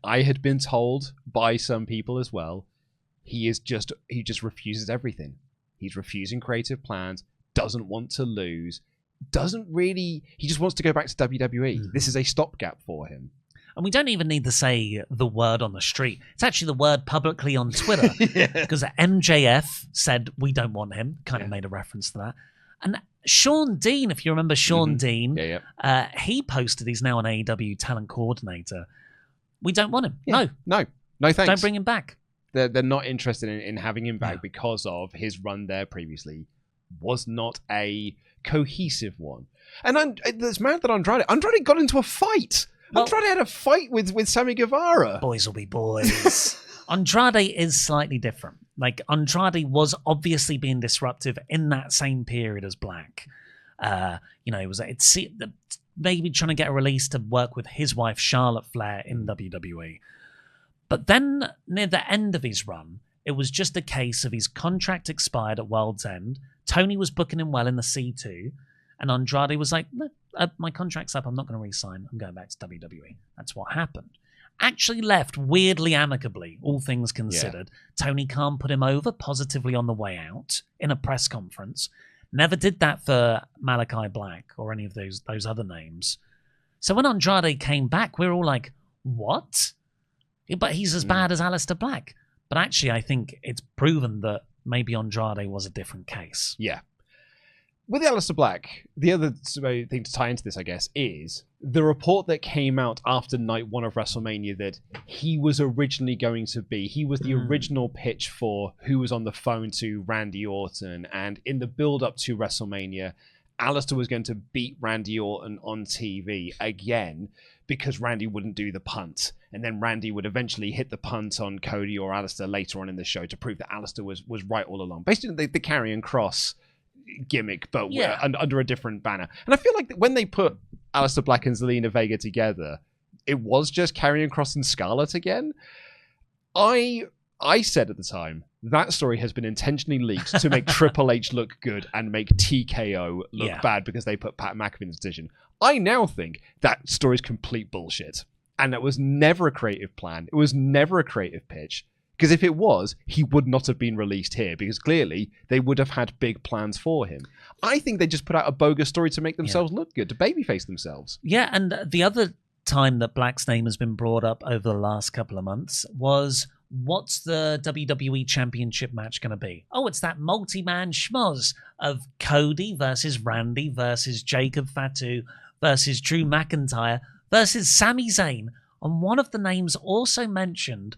I had been told by some people as well, he just refuses everything. He's refusing creative plans, doesn't want to lose, he just wants to go back to WWE. This is a stopgap for him. And we don't even need to say the word on the street. It's actually the word publicly on Twitter. Because MJF said, we don't want him. Kind of made a reference to that. And Sean Dean, if you remember Sean Dean, he posted, he's now an AEW talent coordinator. We don't want him. No, thanks. Don't bring him back. They're not interested in having him back because of his run there previously was not a cohesive one. And it's mad that Andrade got into a fight. Well, Andrade had a fight with Sammy Guevara. Boys will be boys. Andrade is slightly different. Like, Andrade was obviously being disruptive in that same period as Black. It was maybe trying to get a release to work with his wife Charlotte Flair in WWE. But then near the end of his run, it was just a case of his contract expired at World's End. Tony was booking him well in the C2, and Andrade was like, no, my contract's up, I'm not going to re-sign, I'm going back to WWE. That's what happened. Actually left weirdly amicably, all things considered. Yeah. Tony Khan put him over positively on the way out in a press conference. Never did that for Malachi Black or any of those other names. So when Andrade came back, we were all like, what? But he's as bad as Aleister Black. But actually, I think it's proven that maybe Andrade was a different case. Yeah. With Aleister Black, the other thing to tie into this, I guess, is the report that came out after night one of WrestleMania that he was originally going to be. He was the original pitch for who was on the phone to Randy Orton. And in the build-up to WrestleMania, Aleister was going to beat Randy Orton on TV again because Randy wouldn't do the punt. And then Randy would eventually hit the punt on Cody or Aleister later on in the show to prove that Aleister was right all along. Basically, the Karrion Kross gimmick, but under a different banner. And I feel like when they put Aleister Black and Zelina Vega together, it was just Karrion Kross and Scarlett again. I said at the time, that story has been intentionally leaked to make Triple H look good and make TKO look bad because they put Pat McAfee in the decision. I now think that story is complete bullshit. And that was never a creative plan. It was never a creative pitch. Because if it was, he would not have been released here, because clearly they would have had big plans for him. I think they just put out a bogus story to make themselves look good, to babyface themselves. Yeah, and the other time that Black's name has been brought up over the last couple of months was, what's the WWE Championship match going to be? Oh, it's that multi-man schmoz of Cody versus Randy versus Jacob Fatu versus Drew McIntyre versus Sami Zayn. And one of the names also mentioned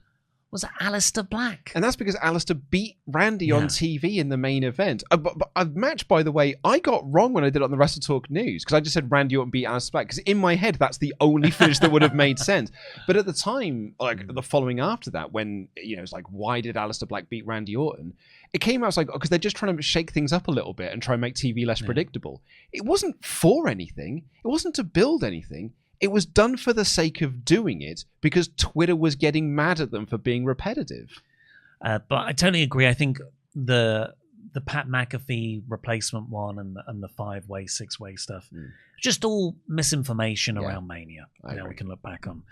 was Aleister Black. And that's because Aleister beat Randy on TV in the main event. A match, by the way, I got wrong when I did it on the WrestleTalk News, because I just said Randy Orton beat Aleister Black, because in my head, that's the only finish that would have made sense. But at the time, like the following after that, when, it's like, why did Aleister Black beat Randy Orton? It came out as like, because they're just trying to shake things up a little bit and try and make TV less predictable. It wasn't for anything. It wasn't to build anything. It was done for the sake of doing it because Twitter was getting mad at them for being repetitive. But I totally agree. I think the Pat McAfee replacement one and the 5-way, 6-way stuff, just all misinformation around Mania. We can look back on.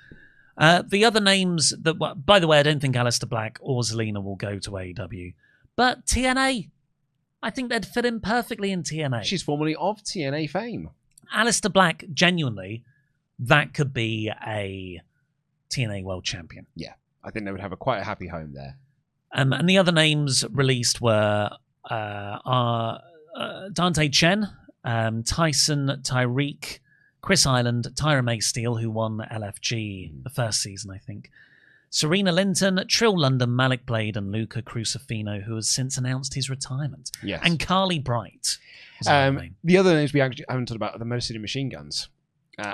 The other names that, by the way, I don't think Aleister Black or Zelina will go to AEW, but TNA, I think they'd fit in perfectly in TNA. She's formerly of TNA fame. Aleister Black, genuinely, that could be a TNA World Champion. Yeah, I think they would have quite a happy home there. And the other names released were Dante Chen, Tyson Tyreek, Chris Island, Tyra May Steele, who won LFG the first season, I think, Serena Linton, Trill London, Malik Blade, and Luca Crucifino, who has since announced his retirement. Yes. And Carly Bright. The other names we actually haven't talked about are the Motor City Machine Guns.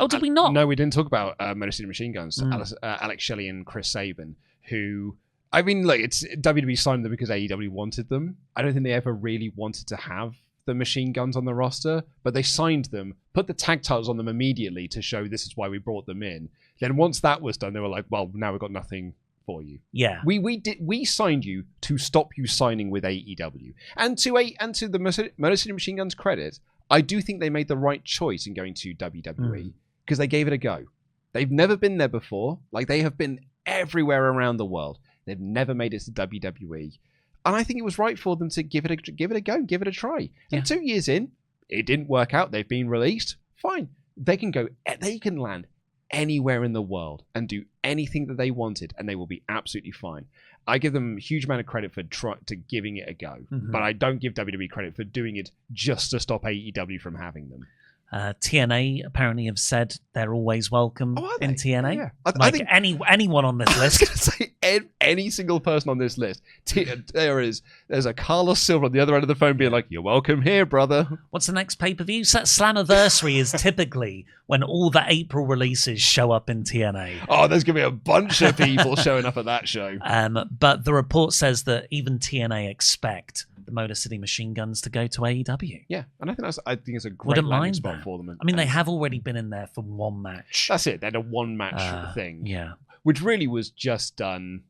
Did we not? No, we didn't talk about Motor City Machine Guns. Alex Shelley and Chris Sabin, who, I mean, like, it's WWE signed them because AEW wanted them. I don't think they ever really wanted to have the Machine Guns on the roster, but they signed them, put the tag titles on them immediately to show this is why we brought them in. Then once that was done, they were like, well, now we've got nothing for you. Yeah. We signed you to stop you signing with AEW. And to the Motor City Machine Guns credit, I do think they made the right choice in going to WWE because they gave it a go. They've never been there before. Like, they have been everywhere around the world. They've never made it to WWE. And I think it was right for them to give it a go, give it a try. And 2 years in, it didn't work out. They've been released. Fine. They can land anywhere in the world and do anything that they wanted, and they will be absolutely fine. I give them a huge amount of credit for giving it a go, but I don't give WWE credit for doing it just to stop AEW from having them. TNA apparently have said they're always welcome in TNA. Yeah. I think anyone on this list. I was going to say any single person on this list. There's a Carlos Silver on the other end of the phone being like, "You're welcome here, brother." What's the next pay-per-view? Slammiversary is typically when all the April releases show up in TNA. Oh, there's going to be a bunch of people showing up at that show. But the report says that even TNA expect the Motor City Machine Guns to go to AEW. Yeah, and I think it's a great landing spot for them. I mean, they have already been in there for one match. That's it. They had a one-match thing. Yeah. Which really was just done...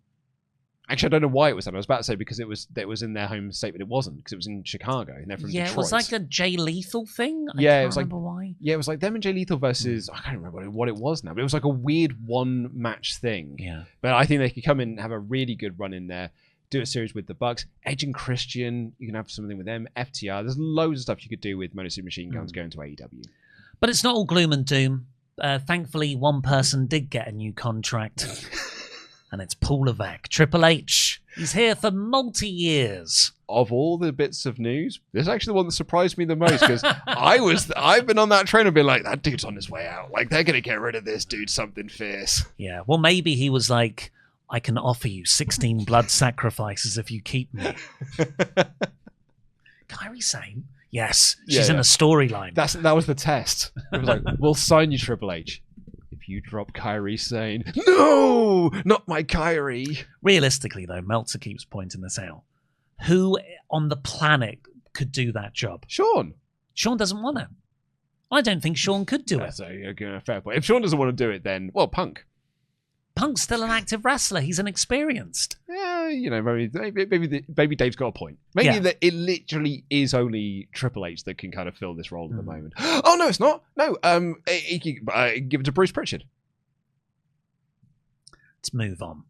Actually, I don't know why it was done. I was about to say because it was in their home state, but it wasn't because it was in Chicago and they're from Detroit. It was like a Jay Lethal thing. I can't remember why. Yeah, it was like them and Jay Lethal versus I can't remember what it was now, but it was like a weird one-match thing. Yeah, but I think they could come in and have a really good run in there. Do a series with the Bucks, Edge and Christian. You can have something with them. FTR. There's loads of stuff you could do with Motor City Machine Guns going to AEW. But it's not all gloom and doom. Thankfully, one person did get a new contract. And it's Paul Levesque, Triple H. He's here for multi-years. Of all the bits of news, this is actually the one that surprised me the most because I've been on that train and been like, that dude's on his way out. Like, they're going to get rid of this dude, something fierce. Yeah, well, maybe he was like, I can offer you 16 blood sacrifices if you keep me. Kairi Sane? Yes, she's in a storyline. That was the test. It was like, we'll sign you, Triple H. You drop Kairi Sane. No, not my Kairi. Realistically, though, Meltzer keeps pointing this out. Who on the planet could do that job? Sean. Sean doesn't want to. I don't think Sean could do it. That's a fair point. If Sean doesn't want to do it, then, well, Punk. Punk's still an active wrestler. He's inexperienced. Yeah, maybe Dave's got a point. Maybe that it literally is only Triple H that can kind of fill this role at the moment. Oh, no, it's not. No, give it to Bruce Pritchard. Let's move on.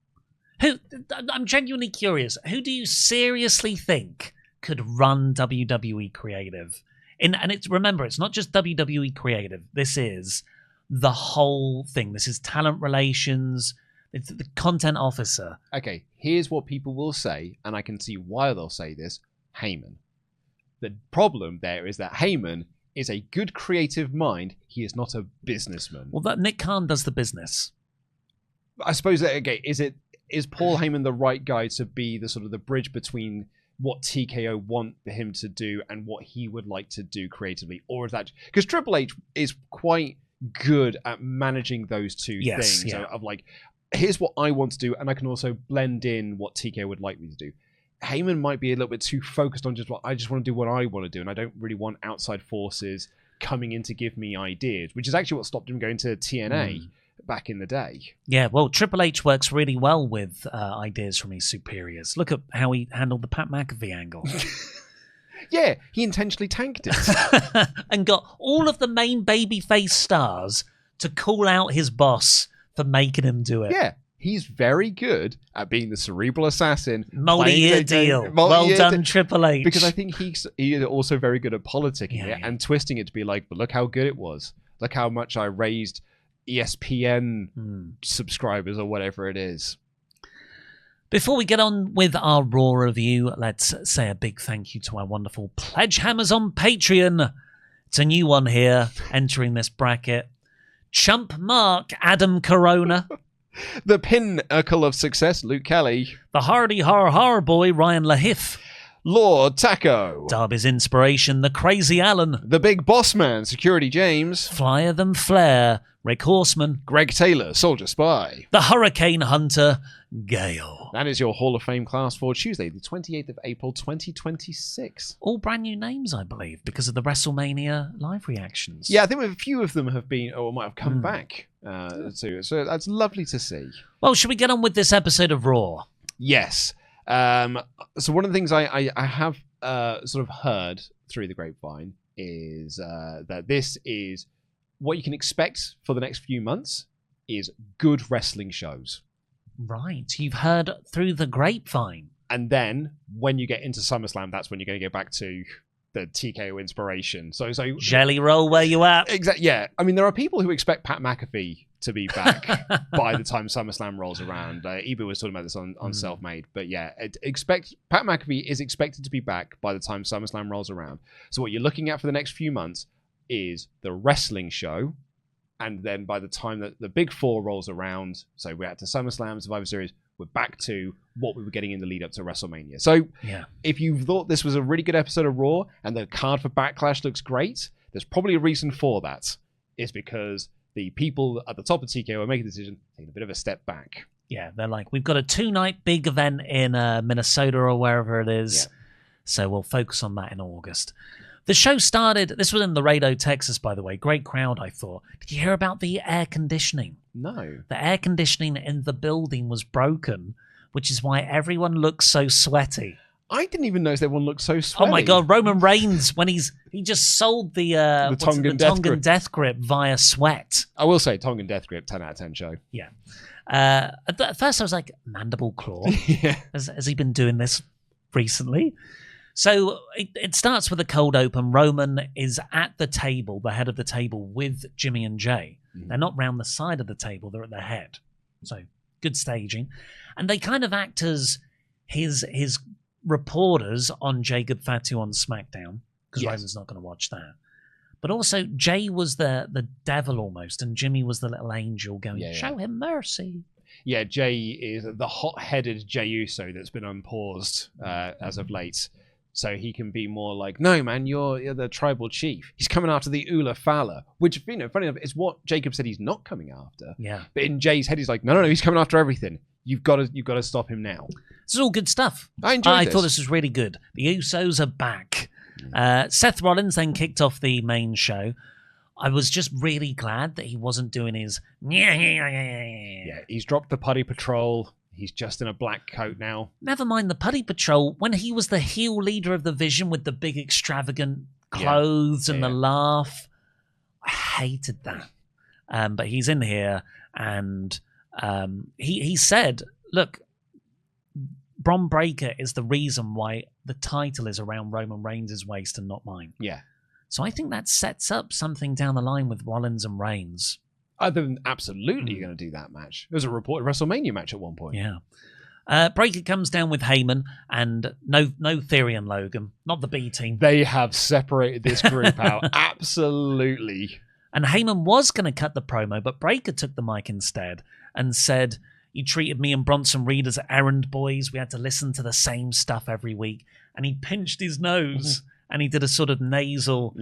I'm genuinely curious. Who do you seriously think could run WWE Creative? Remember, it's not just WWE Creative. This is the whole thing. This is talent relations. It's the content officer. Okay, here's what people will say, and I can see why they'll say this. Heyman. The problem there is that Heyman is a good creative mind. He is not a businessman. Well, Nick Khan does the business. I suppose that, okay, is Paul Heyman the right guy to be the sort of the bridge between what TKO want him to do and what he would like to do creatively? Or is that... Because Triple H is quite good at managing those two things. Yeah. Of like, here's what I want to do, and I can also blend in what TKO would like me to do. Heyman might be a little bit too focused on I just want to do what I want to do, and I don't really want outside forces coming in to give me ideas, which is actually what stopped him going to TNA back in the day. Yeah, well, Triple H works really well with ideas from his superiors. Look at how he handled the Pat McAfee angle. Yeah, he intentionally tanked it. And got all of the main babyface stars to call out his boss for making him do it. Yeah, he's very good at being the cerebral assassin. Multi-year deal. Well done, Triple H. Because I think he's also very good at politicking it and twisting it to be like, but look how good it was. Look how much I raised ESPN subscribers or whatever it is. Before we get on with our Raw review, let's say a big thank you to our wonderful pledge hammers on Patreon. It's a new one here, entering this bracket. Chump Mark, Adam Corona. The pinnacle of success, Luke Kelly. The hardy har boy, Ryan Lahif. Lord Taco. Darby's inspiration, the Crazy Allen. The big boss man, Security James. Flyer than Flair, Rick Horseman. Greg Taylor, Soldier Spy. The Hurricane Hunter, Gale. That is your Hall of Fame class for Tuesday, the 28th of April, 2026. All brand new names, I believe, because of the WrestleMania live reactions. Yeah, I think a few of them have been, or might have come back too. So that's lovely to see. Well, should we get on with this episode of Raw? Yes. So one of the things I have sort of heard through the grapevine is that this is what you can expect for the next few months is good wrestling shows. Right, you've heard through the grapevine. And then when you get into SummerSlam, that's when you're going to go back to the TKO inspiration. So Jelly Roll, where you at? Exactly. Yeah. I mean, there are people who expect Pat McAfee to be back by the time SummerSlam rolls around. Ibu was talking about this on Self-Made, but yeah, Pat McAfee is expected to be back by the time SummerSlam rolls around. So what you're looking at for the next few months is the wrestling show, and then by the time that the Big Four rolls around, so we're at to SummerSlam, Survivor Series, we're back to what we were getting in the lead up to WrestleMania. So if you thought this was a really good episode of Raw and the card for Backlash looks great, there's probably a reason for that. It's because the people at the top of TKO are making a decision, taking a bit of a step back. Yeah, they're like, we've got a 2-night big event in Minnesota or wherever it is. Yeah. So we'll focus on that in August. The show started, this was in Laredo, Texas, by the way. Great crowd, I thought. Did you hear about the air conditioning? No. The air conditioning in the building was broken, which is why everyone looks so sweaty. I didn't even notice everyone looked so sweaty. Oh my God, Roman Reigns, when he just sold the Tongan Death Grip via sweat. I will say, Tongan Death Grip, 10 out of 10 show. Yeah. At first I was like, Mandible Claw? Yeah. Has he been doing this recently? So it starts with a cold open. Roman is at the table, the head of the table, with Jimmy and Jay. They're not round the side of the table, they're at the head. So good staging. And they kind of act as his reporters on Jacob Fatu on SmackDown, because Roman's not going to watch that. But also, Jay was the devil almost, and Jimmy was the little angel going, show him mercy. Yeah, Jay is the hot-headed Jey Uso that's been unpaused as of late. So he can be more like, no, man, you're the tribal chief. He's coming after the Ula Fala, which, funny enough, is what Jacob said he's not coming after. Yeah. But in Jay's head, he's like, no, he's coming after everything. You've got to stop him now. This is all good stuff. I thought this was really good. The Usos are back. Seth Rollins then kicked off the main show. I was just really glad that he wasn't doing his... Yeah, he's dropped the Putty Patrol. He's just in a black coat now. Never mind the Putty Patrol. When he was the heel leader of the Vision with the big extravagant clothes and the laugh, I hated that. But he's in here and he said, look, Bron Breakker is the reason why the title is around Roman Reigns' waist and not mine. Yeah. So I think that sets up something down the line with Rollins and Reigns. Other than absolutely going to do that match. There was a reported WrestleMania match at one point. Yeah. Breakker comes down with Heyman and no Theory and Logan. Not the B team. They have separated this group out. Absolutely. And Heyman was going to cut the promo, but Breakker took the mic instead and said, you treated me and Bronson Reed as errand boys. We had to listen to the same stuff every week. And he pinched his nose and he did a sort of nasal,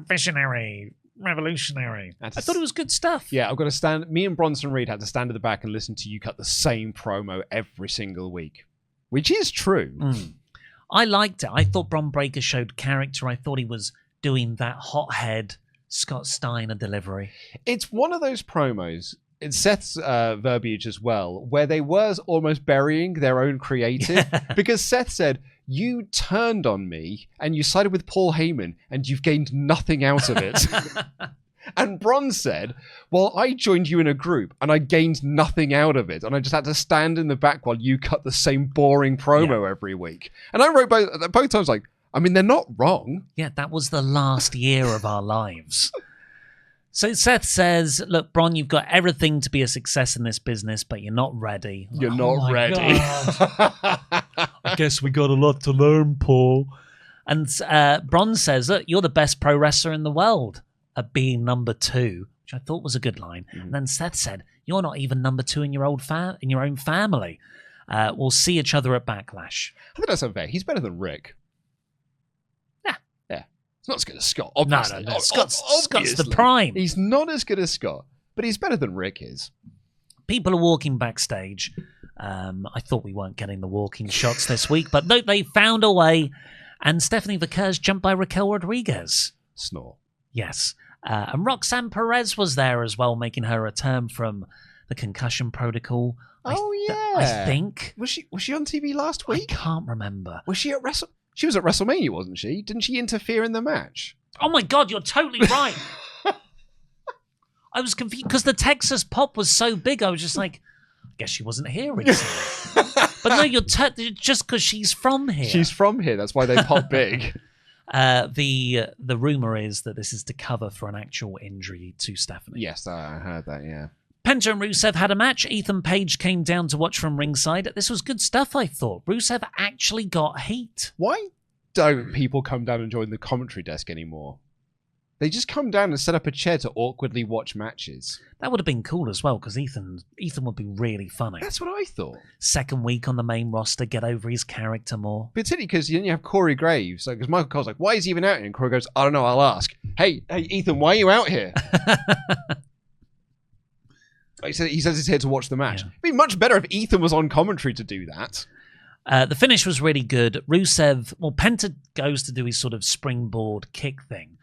visionary, revolutionary. I thought it was good stuff. Yeah, I've got to stand. Me and Bronson Reed had to stand at the back and listen to you cut the same promo every single week, which is true. I liked it. I thought Bron Breakker showed character. I thought he was doing that hothead Scott Steiner delivery. It's one of those promos. It's Seth's verbiage as well, where they were almost burying their own creative, because Seth said, you turned on me and you sided with Paul Heyman and you've gained nothing out of it. And Bron said, well, I joined you in a group and I gained nothing out of it. And I just had to stand in the back while you cut the same boring promo every week. And I wrote both times like, I mean, they're not wrong. Yeah, that was the last year of our lives. So Seth says, look, Bron, you've got everything to be a success in this business, but you're not ready. You're not ready. I guess we got a lot to learn, Paul. And Bron says, look, you're the best pro wrestler in the world at being number 2, which I thought was a good line. And then Seth said, you're not even number 2 in your own family. We'll see each other at Backlash. I think that's unfair. He's better than Rick. He's not as good as Scott, obviously. No. Scott's the prime. He's not as good as Scott, but he's better than Rick is. People are walking backstage. I thought we weren't getting the walking shots this week, but no, they found a way. And Stephanie Vickers jumped by Raquel Rodriguez. Snore. Yes. And Roxanne Perez was there as well, making her return from the concussion protocol. I think. Was she on TV last week? I can't remember. Was she at She was at WrestleMania, wasn't she? Didn't she interfere in the match? Oh my God, you're totally right. I was confused because the Texas pop was so big. I was just like, I guess she wasn't here recently. But no, you're just because she's from here. She's from here. That's why they pop big. The rumor is that this is to cover for an actual injury to Stephanie. Yes, I heard that. Yeah. Penta and Rusev had a match. Ethan Page came down to watch from ringside. This was good stuff, I thought. Rusev actually got heat. Why don't people come down and join the commentary desk anymore? They just come down and set up a chair to awkwardly watch matches. That would have been cool as well, because Ethan would be really funny. That's what I thought. Second week on the main roster, get over his character more. Particularly because you have Corey Graves. Because Michael Cole's like, why is he even out here? And Corey goes, I don't know, I'll ask. Hey, Ethan, why are you out here? He says he's here to watch the match. Yeah. It'd be much better if Ethan was on commentary to do that. The finish was really good. Penta goes to do his sort of springboard kick thing.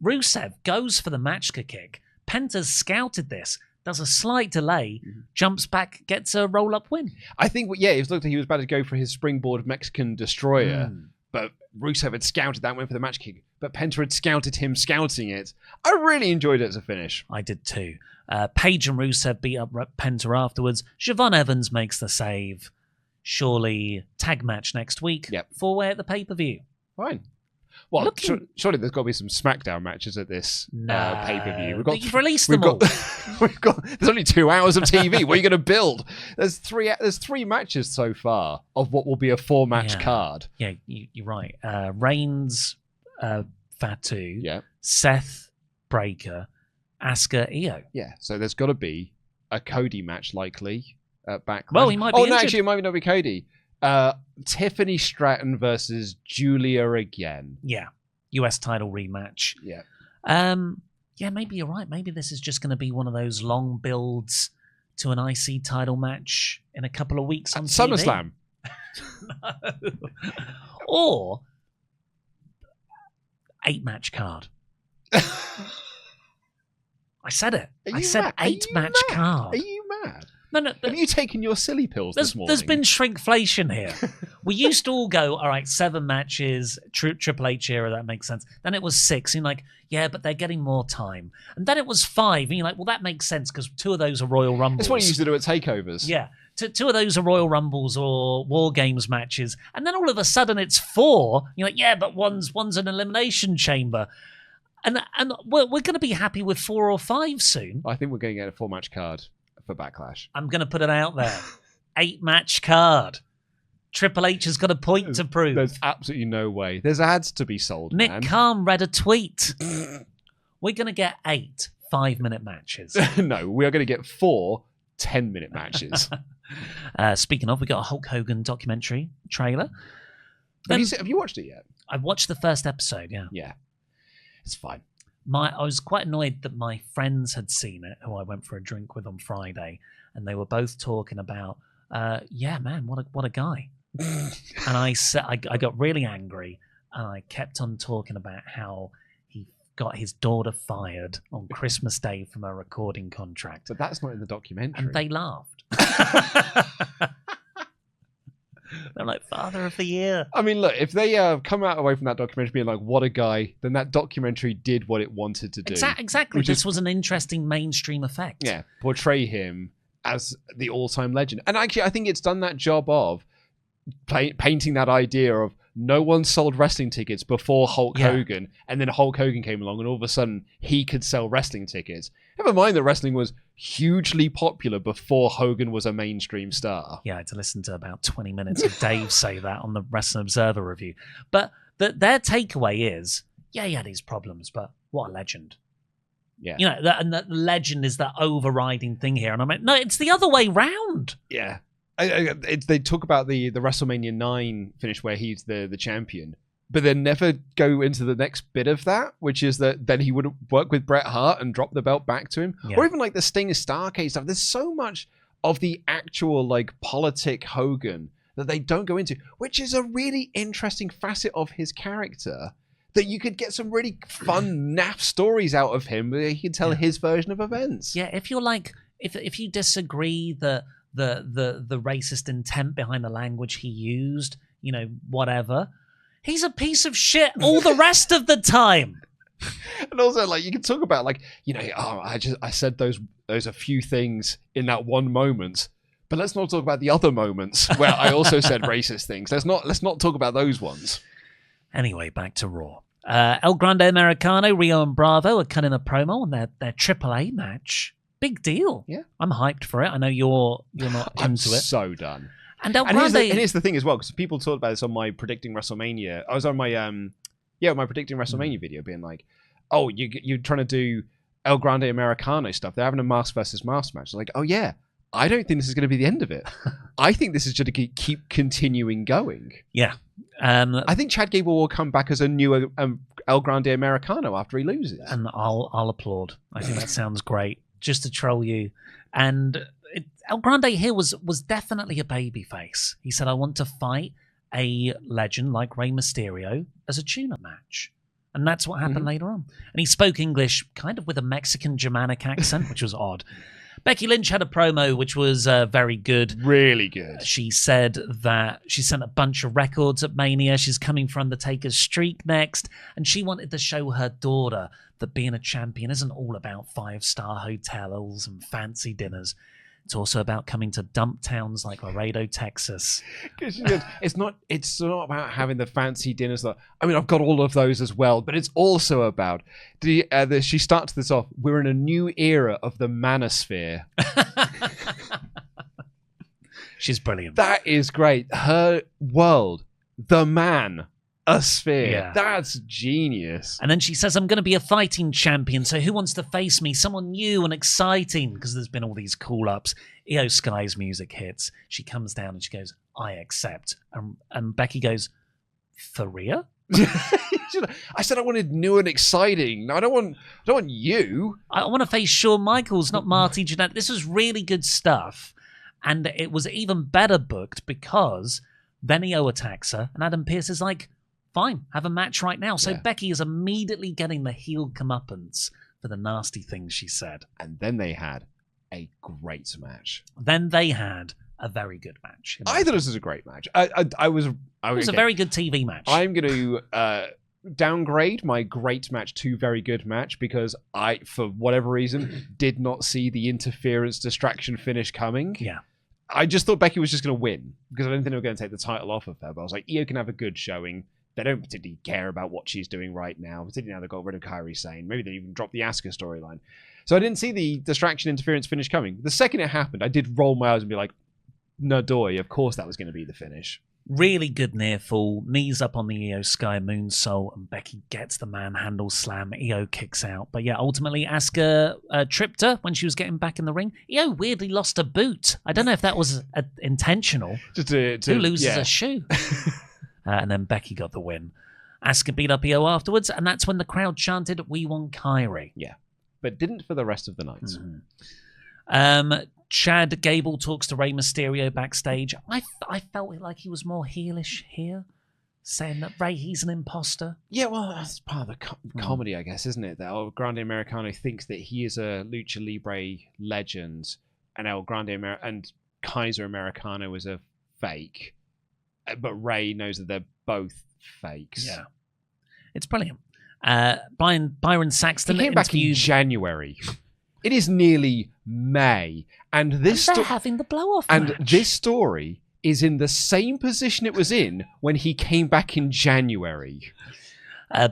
Rusev goes for the Machka kick. Penta's scouted this, does a slight delay, jumps back, gets a roll-up win. I think, it looked like he was about to go for his springboard Mexican destroyer, but Rusev had scouted that, went for the match kick, but Penta had scouted him scouting it. I really enjoyed it as a finish. I did too. Paige and Rusev beat up Penta afterwards. Siobhan Evans makes the save. Surely tag match next week. Yep. 4-way at the pay-per-view. Fine. Well, surely there's got to be some SmackDown matches at this pay-per-view. You've released them all. There's only 2 hours of TV. What are you going to build? There's three matches so far of what will be a 4-match card. Yeah, you're right. Reigns, Fatu, yeah. Seth, Breaker, Asuka, Io. Yeah, so there's got to be a Cody match likely back. Well, he might be injured. No, actually, it might not be Cody. Tiffany Stratton versus Julia again. Yeah. US title rematch. Yeah. Yeah, maybe you're right. Maybe this is just going to be one of those long builds to an IC title match in a couple of weeks on TV. SummerSlam. No. Or 8-match card. I said it. I said 8-match card. Are you mad? No. Have you taken your silly pills this morning? There's been shrinkflation here. We used to all go, all right, 7 matches, Triple H era, that makes sense. Then it was 6, and you're like, yeah, but they're getting more time. And then it was 5, and you're like, well, that makes sense because 2 of those are Royal Rumbles. That's what you used to do at takeovers. Yeah. 2 of those are Royal Rumbles or War Games matches. And then all of a sudden it's 4. You're like, yeah, but one's an Elimination Chamber. And we're going to be happy with 4 or 5 soon. I think we're going to get a 4-match card for Backlash. I'm going to put it out there. 8-match card. Triple H has got a point to prove. There's absolutely no way. There's ads to be sold, Nick Khan read a tweet. We're going to get 8 5-minute matches. No, we are going to get 4 10-minute matches. Speaking of, we got a Hulk Hogan documentary trailer. Have you watched it yet? I watched the first episode, yeah. Yeah. It's fine. I was quite annoyed that my friends had seen it, who I went for a drink with on Friday, and they were both talking about, yeah, man, what a guy. And I got really angry, and I kept on talking about how he got his daughter fired on Christmas Day from a recording contract. But that's not in the documentary. And they laughed. They're like, Father of the Year. I mean, look, if they come away from that documentary being like, what a guy, then that documentary did what it wanted to do. Exactly. This was an interesting mainstream effect. Yeah, portray him as the all-time legend. And actually, I think it's done that job of painting that idea of no one sold wrestling tickets before Hulk Hogan, and then Hulk Hogan came along, and all of a sudden, he could sell wrestling tickets. Never mind that wrestling was hugely popular before Hogan was a mainstream star. Yeah, I had to listen to about 20 minutes of Dave say that on the Wrestling Observer review. But their takeaway is, yeah, he had his problems, but what a legend. Yeah. You know, and the legend is the overriding thing here. And I'm like, no, it's the other way round. Yeah. They talk about the WrestleMania 9 finish where he's the champion, but they never go into the next bit of that, which is that then he would work with Bret Hart and drop the belt back to him. Yeah. Or even like the Sting Starcade stuff. There's so much of the actual like politic Hogan that they don't go into, which is a really interesting facet of his character that you could get some really fun, naff stories out of him where he could tell his version of events. Yeah, if you're like, if you disagree that the racist intent behind the language he used, you know, whatever. He's a piece of shit all the rest of the time. And also, like, you can talk about, like, you know, I said those a few things in that one moment, but let's not talk about the other moments where I also said racist things. Let's not talk about those ones. Anyway, back to Raw. El Grande Americano, Rio and Bravo are cutting a promo on their AAA match. Big deal. Yeah. I'm hyped for it. I know you're not into it. I'm so done. And El Grande... here's the thing as well, because people talked about this on my Predicting WrestleMania. I was on my my Predicting WrestleMania video being like, oh, you're trying to do El Grande Americano stuff. They're having a mask versus mask match. Like, oh yeah, I don't think this is going to be the end of it. I think this is just going to keep continuing going. Yeah. I think Chad Gable will come back as a new El Grande Americano after he loses. And I'll applaud. I think that sounds great. Just to troll you. And El Grande here was definitely a babyface. He said, I want to fight a legend like Rey Mysterio as a tune-up match. And that's what happened later on. And he spoke English kind of with a Mexican Germanic accent, which was odd. Becky Lynch had a promo which was very good. Really good. She said that she sent a bunch of records at Mania. She's coming for Undertaker's streak next. And she wanted to show her daughter that being a champion isn't all about 5-star hotels and fancy dinners. It's also about coming to dump towns like Laredo, Texas. It's not about having the fancy dinners. I mean, I've got all of those as well, but it's also about she starts this off. We're in a new era of the manosphere. She's brilliant. That is great. Her world, the man. A sphere. Yeah. That's genius. And then she says, I'm going to be a fighting champion, so who wants to face me? Someone new and exciting, because there's been all these call-ups. Io Sky's music hits. She comes down and she goes, I accept. And Becky goes, for real? I said I wanted new and exciting. No, I don't want you. I want to face Shawn Michaels, not Marty Jannetty. This was really good stuff. And it was even better booked because then Io attacks her, and Adam Pearce is like, fine, have a match right now. So Becky is immediately getting the heel comeuppance for the nasty things she said. And then they had a great match. Then they had a very good match. I thought this was a great match. It was a very good TV match. I'm going to downgrade my great match to very good match because I, for whatever reason, did not see the interference distraction finish coming. Yeah. I just thought Becky was just going to win because I didn't think they were going to take the title off of her. But I was like, Io can have a good showing. They don't particularly care about what she's doing right now, particularly now they've got rid of Kairi Sane. Maybe they even dropped the Asuka storyline. So I didn't see the distraction interference finish coming. The second it happened, I did roll my eyes and be like, no doy, of course that was going to be the finish. Really good near fall, knees up on the Io Sky moonsault, and Becky gets the manhandle slam. Io kicks out. But yeah, ultimately Asuka tripped her when she was getting back in the ring. Io weirdly lost a boot. I don't know if that was intentional. Who loses a shoe? And then Becky got the win. Asuka beat up Io afterwards, and that's when the crowd chanted, we want Kairi. Yeah, but didn't for the rest of the night. Chad Gable talks to Rey Mysterio backstage. I felt like he was more heelish here, saying that Rey, he's an imposter. Yeah, well, that's part of the comedy, I guess, isn't it? That El Grande Americano thinks that he is a Lucha Libre legend, and and Kaiser Americano is a fake. But Rey knows that they're both fakes. Yeah. It's brilliant. Byron Saxton he came back in January. It is nearly May. And they're having the blow-off match. And this story is in the same position it was in when he came back in January.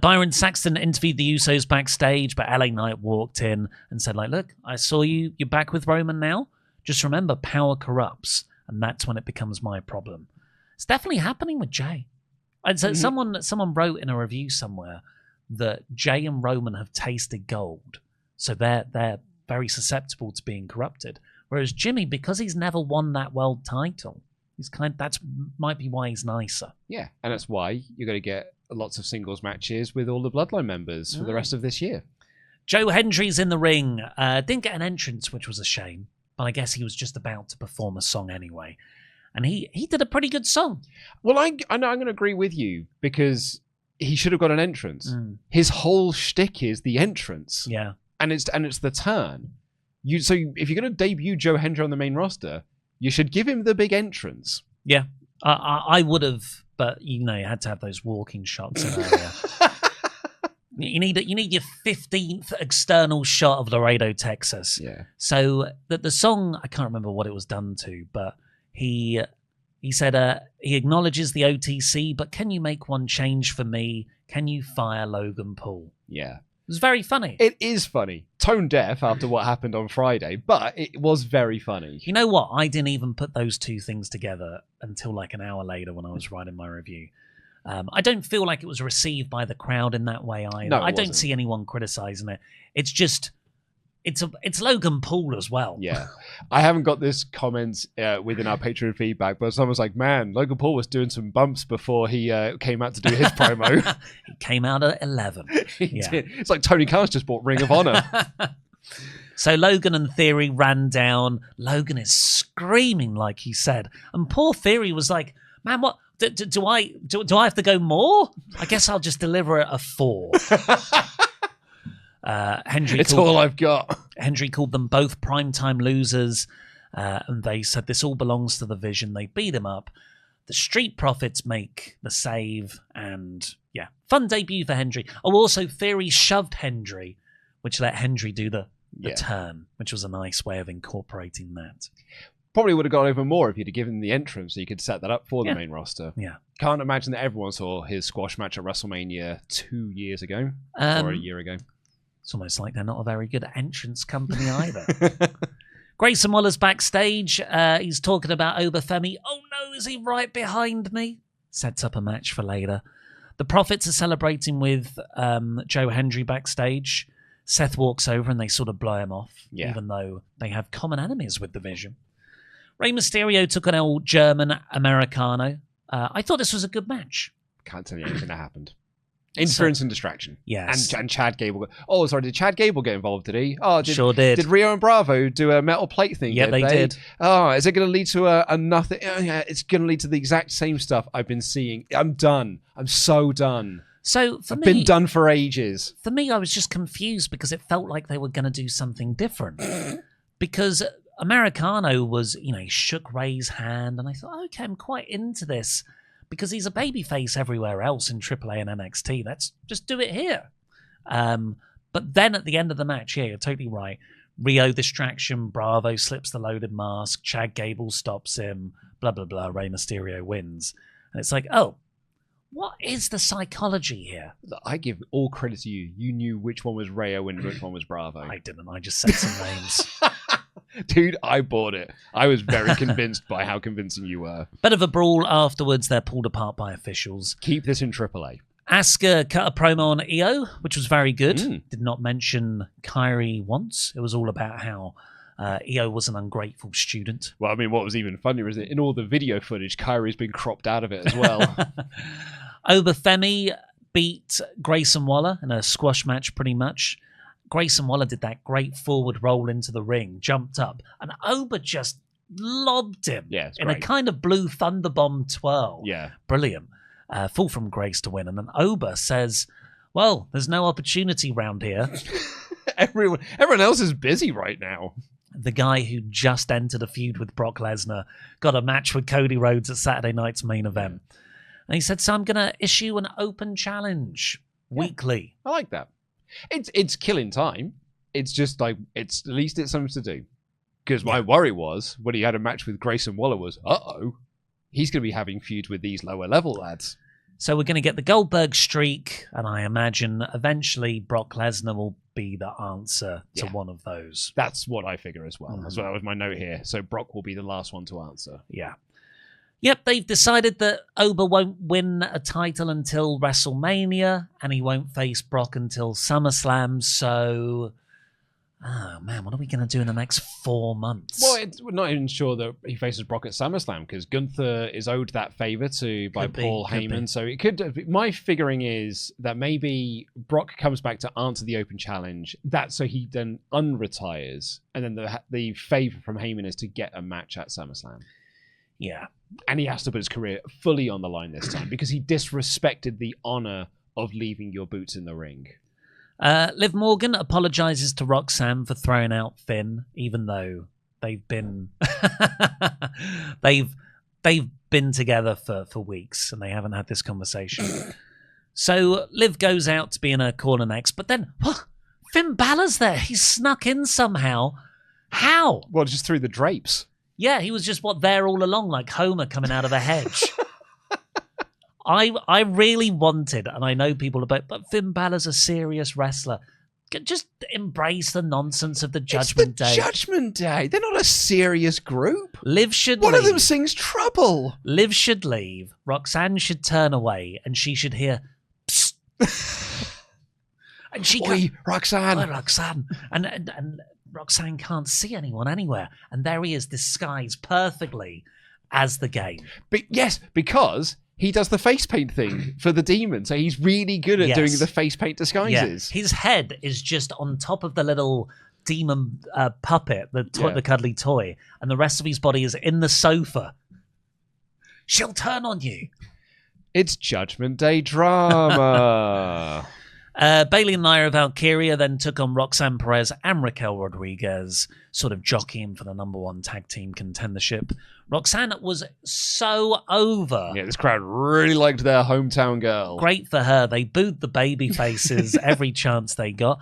Byron Saxton interviewed the Usos backstage, but LA Knight walked in and said, like, look, I saw you. You're back with Roman now. Just remember, power corrupts. And that's when it becomes my problem. It's definitely happening with Jay. And so someone wrote in a review somewhere that Jay and Roman have tasted gold, so they're very susceptible to being corrupted. Whereas Jimmy, because he's never won that world title, that's might be why he's nicer. Yeah, and that's why you're going to get lots of singles matches with all the Bloodline members for the rest of this year. Joe Hendry's in the ring. Didn't get an entrance, which was a shame, but I guess he was just about to perform a song anyway. And he did a pretty good song. Well, I know I'm going to agree with you because he should have got an entrance. His whole shtick is the entrance. Yeah. And it's the turn. So if you're going to debut Joe Hendry on the main roster, you should give him the big entrance. Yeah. I would have, but you had to have those walking shots in earlier. You need your 15th external shot of Laredo, Texas. Yeah. So the song, I can't remember what it was done to, but he said he acknowledges the OTC, but can you make one change for me? Can you fire Logan Paul? Yeah. It was very funny. It is funny. Tone deaf after what happened on Friday, but it was very funny. You know what? I didn't even put those two things together until like an hour later when I was writing my review. I don't feel like it was received by the crowd in that way either. No, I don't see anyone criticizing it. It's just... It's Logan Paul as well. Yeah. I haven't got this comment within our Patreon feedback, but someone's like, man, Logan Paul was doing some bumps before he came out to do his promo. He came out at 11. He did. It's like Tony Khan's just bought Ring of Honor. So Logan and Theory ran down. Logan is screaming, like he said. And poor Theory was like, man, what? Do I have to go more? I guess I'll just deliver it a 4. It's all I've got. Hendry called them both primetime losers, and they said this all belongs to the Vision. They beat him up. The Street Profits make the save, and yeah, fun debut for Hendry. Oh, also Theory shoved Hendry, which let Hendry do the turn, which was a nice way of incorporating that. Probably would have got over more if you'd have given the entrance so you could set that up for the main roster. Yeah. Can't imagine that everyone saw his squash match at WrestleMania 2 years ago or a year ago. It's almost like they're not a very good entrance company either. Grayson Waller's backstage. He's talking about Obafemi. Oh no, is he right behind me? Sets up a match for later. The Profits are celebrating with Joe Hendry backstage. Seth walks over and they sort of blow him off, even though they have common enemies with the Vision. Rey Mysterio took an old German Americano. I thought this was a good match. Can't tell you anything that happened. Interference and distraction. Yes. And Chad Gable. Oh, sorry. Did Chad Gable get involved, did he? Oh, sure did. Did Rio and Bravo do a metal plate thing? Yeah, they did. Oh, is it going to lead to a nothing? Oh, yeah, it's going to lead to the exact same stuff I've been seeing. I'm done. I'm so done. So for I've me, been done for ages. For me, I was just confused because it felt like they were going to do something different. Because Americano was, he shook Ray's hand, and I thought, okay, I'm quite into this. Because he's a babyface everywhere else in AAA and NXT. Let's just do it here. But then at the end of the match, yeah, you're totally right. Rio distraction, Bravo slips the loaded mask, Chad Gable stops him, blah, blah, blah, Rey Mysterio wins. And it's like, oh, what is the psychology here? I give all credit to you. You knew which one was Rio and which one was Bravo. I didn't. I just said some names. Dude, I bought it. I was very convinced by how convincing you were. Bit of a brawl afterwards. They're pulled apart by officials. Keep this in AAA. Asuka cut a promo on Io, which was very good. Did not mention Kyrie once. It was all about how Io was an ungrateful student. Well, I mean, what was even funnier is that in all the video footage, Kyrie's been cropped out of it as well. Obafemi beat Grayson Waller in a squash match pretty much. Grayson Waller did that great forward roll into the ring, jumped up, and Oba just lobbed him in a kind of blue thunderbomb twirl. Yeah. Brilliant. Fall from grace to win. And then Oba says, well, there's no opportunity round here. Everyone else is busy right now. The guy who just entered a feud with Brock Lesnar got a match with Cody Rhodes at Saturday night's main event. And he said, so I'm going to issue an open challenge weekly. I like that. It's killing time. It's just like, at least it's something to do. Because my worry was, when he had a match with Grayson Waller was, he's going to be having feuds with these lower level lads. So we're going to get the Goldberg streak, and I imagine eventually Brock Lesnar will be the answer to one of those. That's what I figure as well. That was my note here. So Brock will be the last one to answer. Yeah. Yep, they've decided that Oba won't win a title until WrestleMania, and he won't face Brock until SummerSlam, so... Oh, man, what are we going to do in the next 4 months? Well, we're not even sure that he faces Brock at SummerSlam, because Gunther is owed that favor by Paul Heyman, so it could... My figuring is that maybe Brock comes back to answer the open challenge, so he then unretires, and then the favor from Heyman is to get a match at SummerSlam. Yeah. And he has to put his career fully on the line this time because he disrespected the honor of leaving your boots in the ring. Liv Morgan apologizes to Roxanne for throwing out Finn, even though they've been they've been together for weeks and they haven't had this conversation. So Liv goes out to be in her corner next, but then Finn Balor's there. He's snuck in somehow. How? Well, just through the drapes. Yeah, he was just there all along, like Homer coming out of a hedge. I really wanted, and I know people but Finn Balor's a serious wrestler. Just embrace the nonsense of the Judgment Day. Judgment Day. They're not a serious group. Liv should leave. One of them sings Trouble. Liv should leave. Roxanne should turn away, and she should hear, psst. And she Roxanne. Oh, Roxanne. And Roxanne can't see anyone anywhere. And there he is, disguised perfectly as the game. Yes, because he does the face paint thing for the demon. So he's really good at doing the face paint disguises. Yeah. His head is just on top of the little demon puppet, the cuddly toy, and the rest of his body is in the sofa. She'll turn on you. It's Judgment Day drama. Bayley and Lyra Valkyria then took on Roxanne Perez and Raquel Rodriguez, sort of jockeying for the number 1 tag team contendership. Roxanne was so over. Yeah, this crowd really liked their hometown girl. Great for her. They booed the baby faces every chance they got.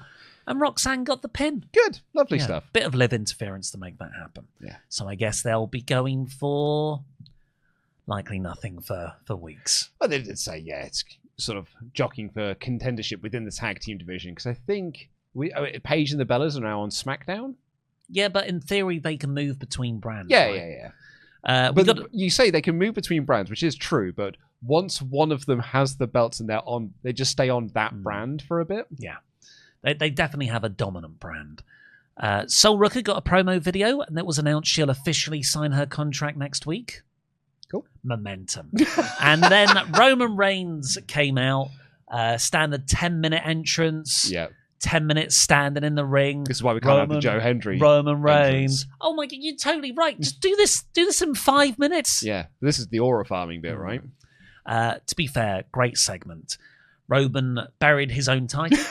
And Roxanne got the pin. Good. Lovely stuff. Bit of live interference to make that happen. Yeah. So I guess they'll be going for likely nothing for weeks. Well, they did say, it's sort of jockeying for contendership within the tag team division, because I think Paige and the Bellas are now on SmackDown. Yeah, but in theory they can move between brands. Yeah. Right? But you say they can move between brands, which is true, but once one of them has the belts and they just stay on that brand for a bit. Yeah, they definitely have a dominant brand. Sol Rooker got a promo video, and it was announced she'll officially sign her contract next week. Cool. Momentum. And then Roman Reigns came out, standard 10-minute entrance. Yeah. 10 minutes standing in the ring. This is why we can't have the Joe Hendry. Roman Reigns. Oh my God, you're totally right. Just do this in 5 minutes. Yeah. This is the aura farming bit, right? To be fair, great segment. Roman buried his own title.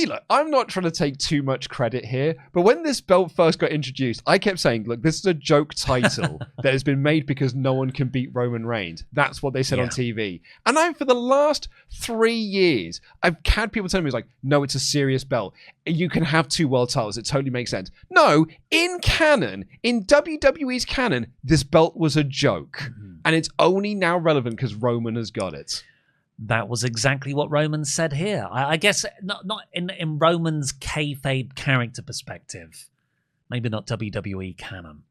Look, I'm not trying to take too much credit here, but when this belt first got introduced, I kept saying, look, this is a joke title that has been made because no one can beat Roman Reigns. That's what they said on TV. And for the last 3 years, I've had people telling me, no, it's a serious belt. You can have 2 world titles. It totally makes sense. No, in canon, in WWE's canon, this belt was a joke. Mm-hmm. And it's only now relevant because Roman has got it. That was exactly what Roman said here. I guess not in Roman's kayfabe character perspective. Maybe not WWE canon.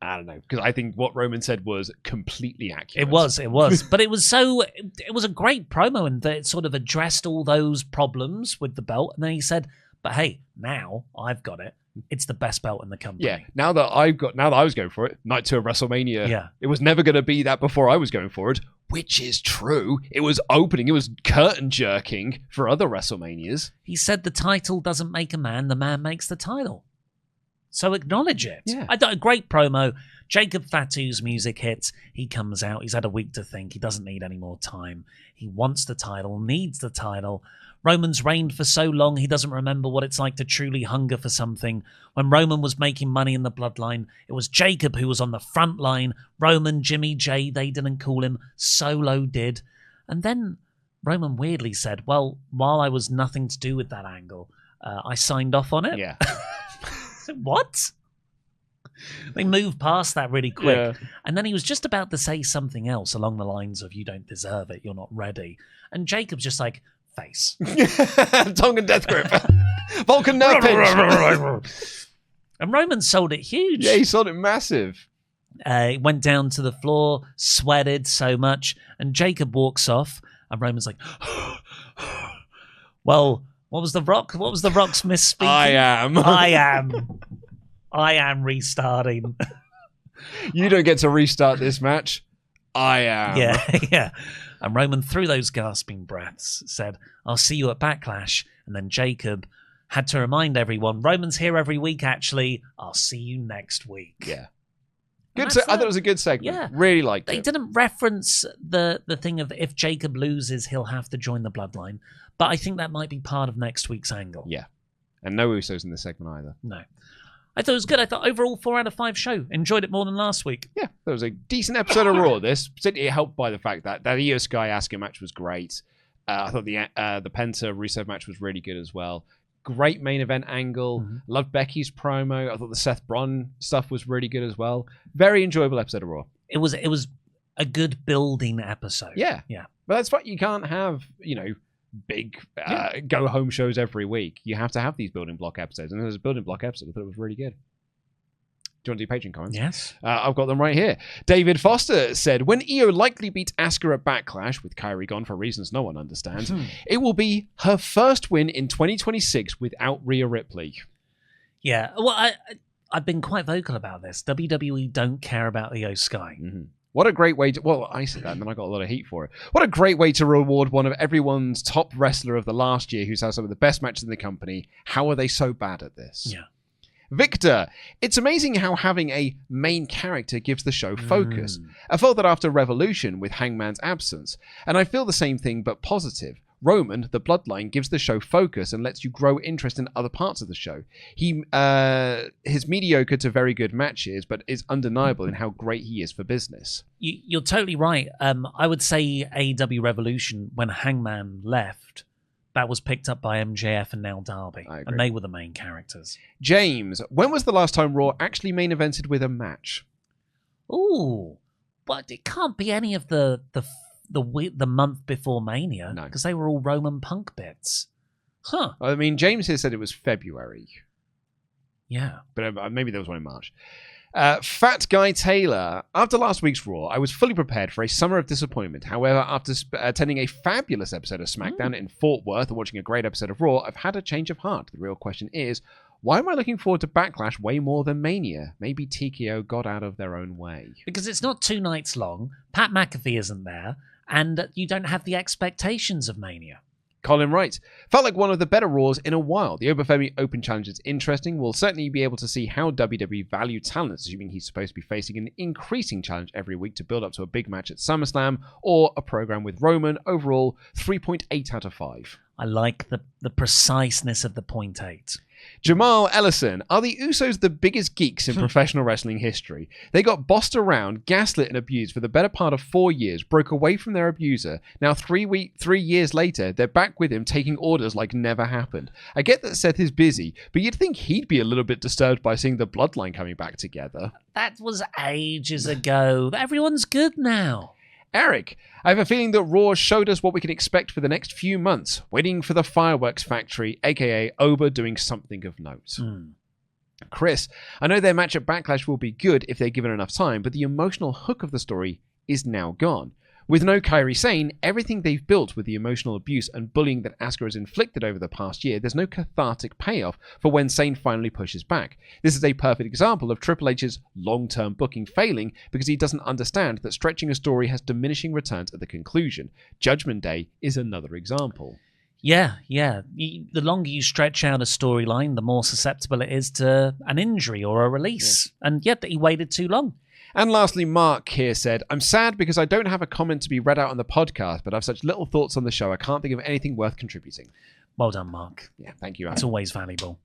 I don't know, because I think what Roman said was completely accurate. It was. But it was a great promo, and it sort of addressed all those problems with the belt. And then he said, but hey, now I've got it. It's the best belt in the company. Yeah, now that I was going for it, night 2 of WrestleMania. Yeah. It was never going to be that before I was going for it, which is true. It was opening, it was curtain jerking for other WrestleManias. He said the title doesn't make a man, the man makes the title. So acknowledge it. Yeah. A great promo. Jacob Fatu's music hits. He comes out. He's had a week to think. He doesn't need any more time. He wants the title, needs the title. Roman's reigned for so long, he doesn't remember what it's like to truly hunger for something. When Roman was making money in the bloodline, it was Jacob who was on the front line. Roman, Jimmy J, they didn't call him. Solo did. And then Roman weirdly said, well, while I was nothing to do with that angle, I signed off on it. Yeah. What? They moved past that really quick. Yeah. And then he was just about to say something else along the lines of, you don't deserve it, you're not ready. And Jacob's just like, face. Tongue and death grip. Vulcan nerve pinch. And Roman sold it huge. Yeah, he sold it massive. He went down to the floor, sweated so much, and Jacob walks off, and Roman's like, well, what was the Rock? What was the Rock's misspeaking? I am restarting. You don't get to restart this match. I am. Yeah. And Roman, through those gasping breaths, said, I'll see you at Backlash. And then Jacob had to remind everyone, Roman's here every week, actually. I'll see you next week. Yeah. Good. I thought it was a good segment. Yeah. Really liked it. They didn't reference the thing of if Jacob loses, he'll have to join the bloodline. But I think that might be part of next week's angle. Yeah. And no Usos in this segment either. No. I thought it was good. I thought overall 4 out of 5 show. Enjoyed it more than last week. Yeah, that was a decent episode of Raw. This particularly helped by the fact that Io Sky Asuka match was great. I thought the Penta Rusev match was really good as well. Great main event angle. Mm-hmm. Loved Becky's promo. I thought the Seth Braun stuff was really good as well. Very enjoyable episode of Raw. It was a good building episode. Yeah. But that's what you can't have, big go home shows every week. You have to have these building block episodes, and there's a building block episode. I thought it was really good. Do you want to do Patreon comments? Yes. I've got them right here. David Foster said, when Io likely beats Asuka at Backlash, with Kairi gone for reasons no one understands, it will be her first win in 2026 without Rhea Ripley. Yeah, well, I've been quite vocal about this. WWE don't care about Io Sky. Mm-hmm. What a great way to... Well, I said that and then I got a lot of heat for it. What a great way to reward one of everyone's top wrestler of the last year who's had some of the best matches in the company. How are they so bad at this? Yeah. Victor, it's amazing how having a main character gives the show focus. I felt that after Revolution with Hangman's absence, and I feel the same thing but positive. Roman, the bloodline, gives the show focus and lets you grow interest in other parts of the show. His mediocre to very good matches, but is undeniable in how great he is for business. You're totally right. I would say AEW Revolution, when Hangman left, that was picked up by MJF and now Darby, and they were the main characters. James, when was the last time Raw actually main evented with a match? Ooh, but it can't be any of the month before Mania, because they were all Roman Punk bits. Huh. I mean, James here said it was February. Yeah. But maybe there was one in March. Fat Guy Taylor, after last week's Raw, I was fully prepared for a summer of disappointment. However, after attending a fabulous episode of SmackDown in Fort Worth and watching a great episode of Raw, I've had a change of heart. The real question is, why am I looking forward to Backlash way more than Mania? Maybe TKO got out of their own way. Because it's not 2 nights long, Pat McAfee isn't there, and you don't have the expectations of Mania. Colin writes, felt like one of the better Raws in a while. The Obafemi Open Challenge is interesting. We'll certainly be able to see how WWE value talent, assuming he's supposed to be facing an increasing challenge every week to build up to a big match at SummerSlam or a program with Roman. Overall, 3.8 out of 5. I like the preciseness of the 0.8. Jamal Ellison, are the Usos the biggest geeks in professional wrestling history? They got bossed around, gaslit and abused for the better part of 4 years, broke away from their abuser. Now 3 years later, they're back with him taking orders like never happened. I get that Seth is busy, but you'd think he'd be a little bit disturbed by seeing the bloodline coming back together. That was ages ago. Everyone's good now. Eric, I have a feeling that Raw showed us what we can expect for the next few months, waiting for the fireworks factory, aka Oba doing something of note. Chris, I know their match at Backlash will be good if they're given enough time, but the emotional hook of the story is now gone. With no Kairi Sane, everything they've built with the emotional abuse and bullying that Asuka has inflicted over the past year, there's no cathartic payoff for when Sane finally pushes back. This is a perfect example of Triple H's long-term booking failing because he doesn't understand that stretching a story has diminishing returns at the conclusion. Judgment Day is another example. Yeah. The longer you stretch out a storyline, the more susceptible it is to an injury or a release. Yeah. And yet he waited too long. And lastly, Mark here said, I'm sad because I don't have a comment to be read out on the podcast, but I have such little thoughts on the show, I can't think of anything worth contributing. Well done, Mark. Yeah, thank you, Adam. It's always valuable.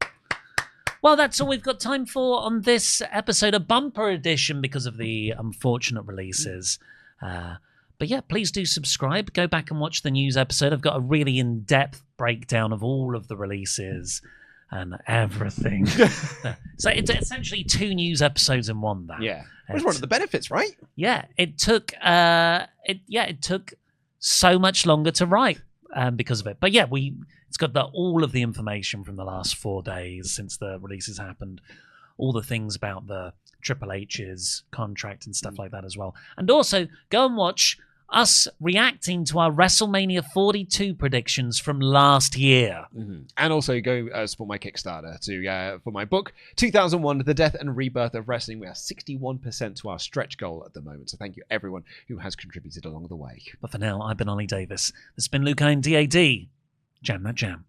Well, that's all we've got time for on this episode, a bumper edition because of the unfortunate releases. But yeah, please do subscribe. Go back and watch the news episode. I've got a really in-depth breakdown of all of the releases and everything. So it's essentially 2 news episodes in one. Yeah, which is one of the benefits, right? Yeah, it took so much longer to write because of it. But yeah, it's got all of the information from the last 4 days since the releases happened, all the things about the Triple H's contract and stuff like that as well. And also go and watch us reacting to our WrestleMania 42 predictions from last year. And also go support my Kickstarter for my book, 2001, The Death and Rebirth of Wrestling. We are 61% to our stretch goal at the moment. So thank you everyone who has contributed along the way. But for now, I've been Ollie Davis. This has been Luca and DAD. Jam that jam.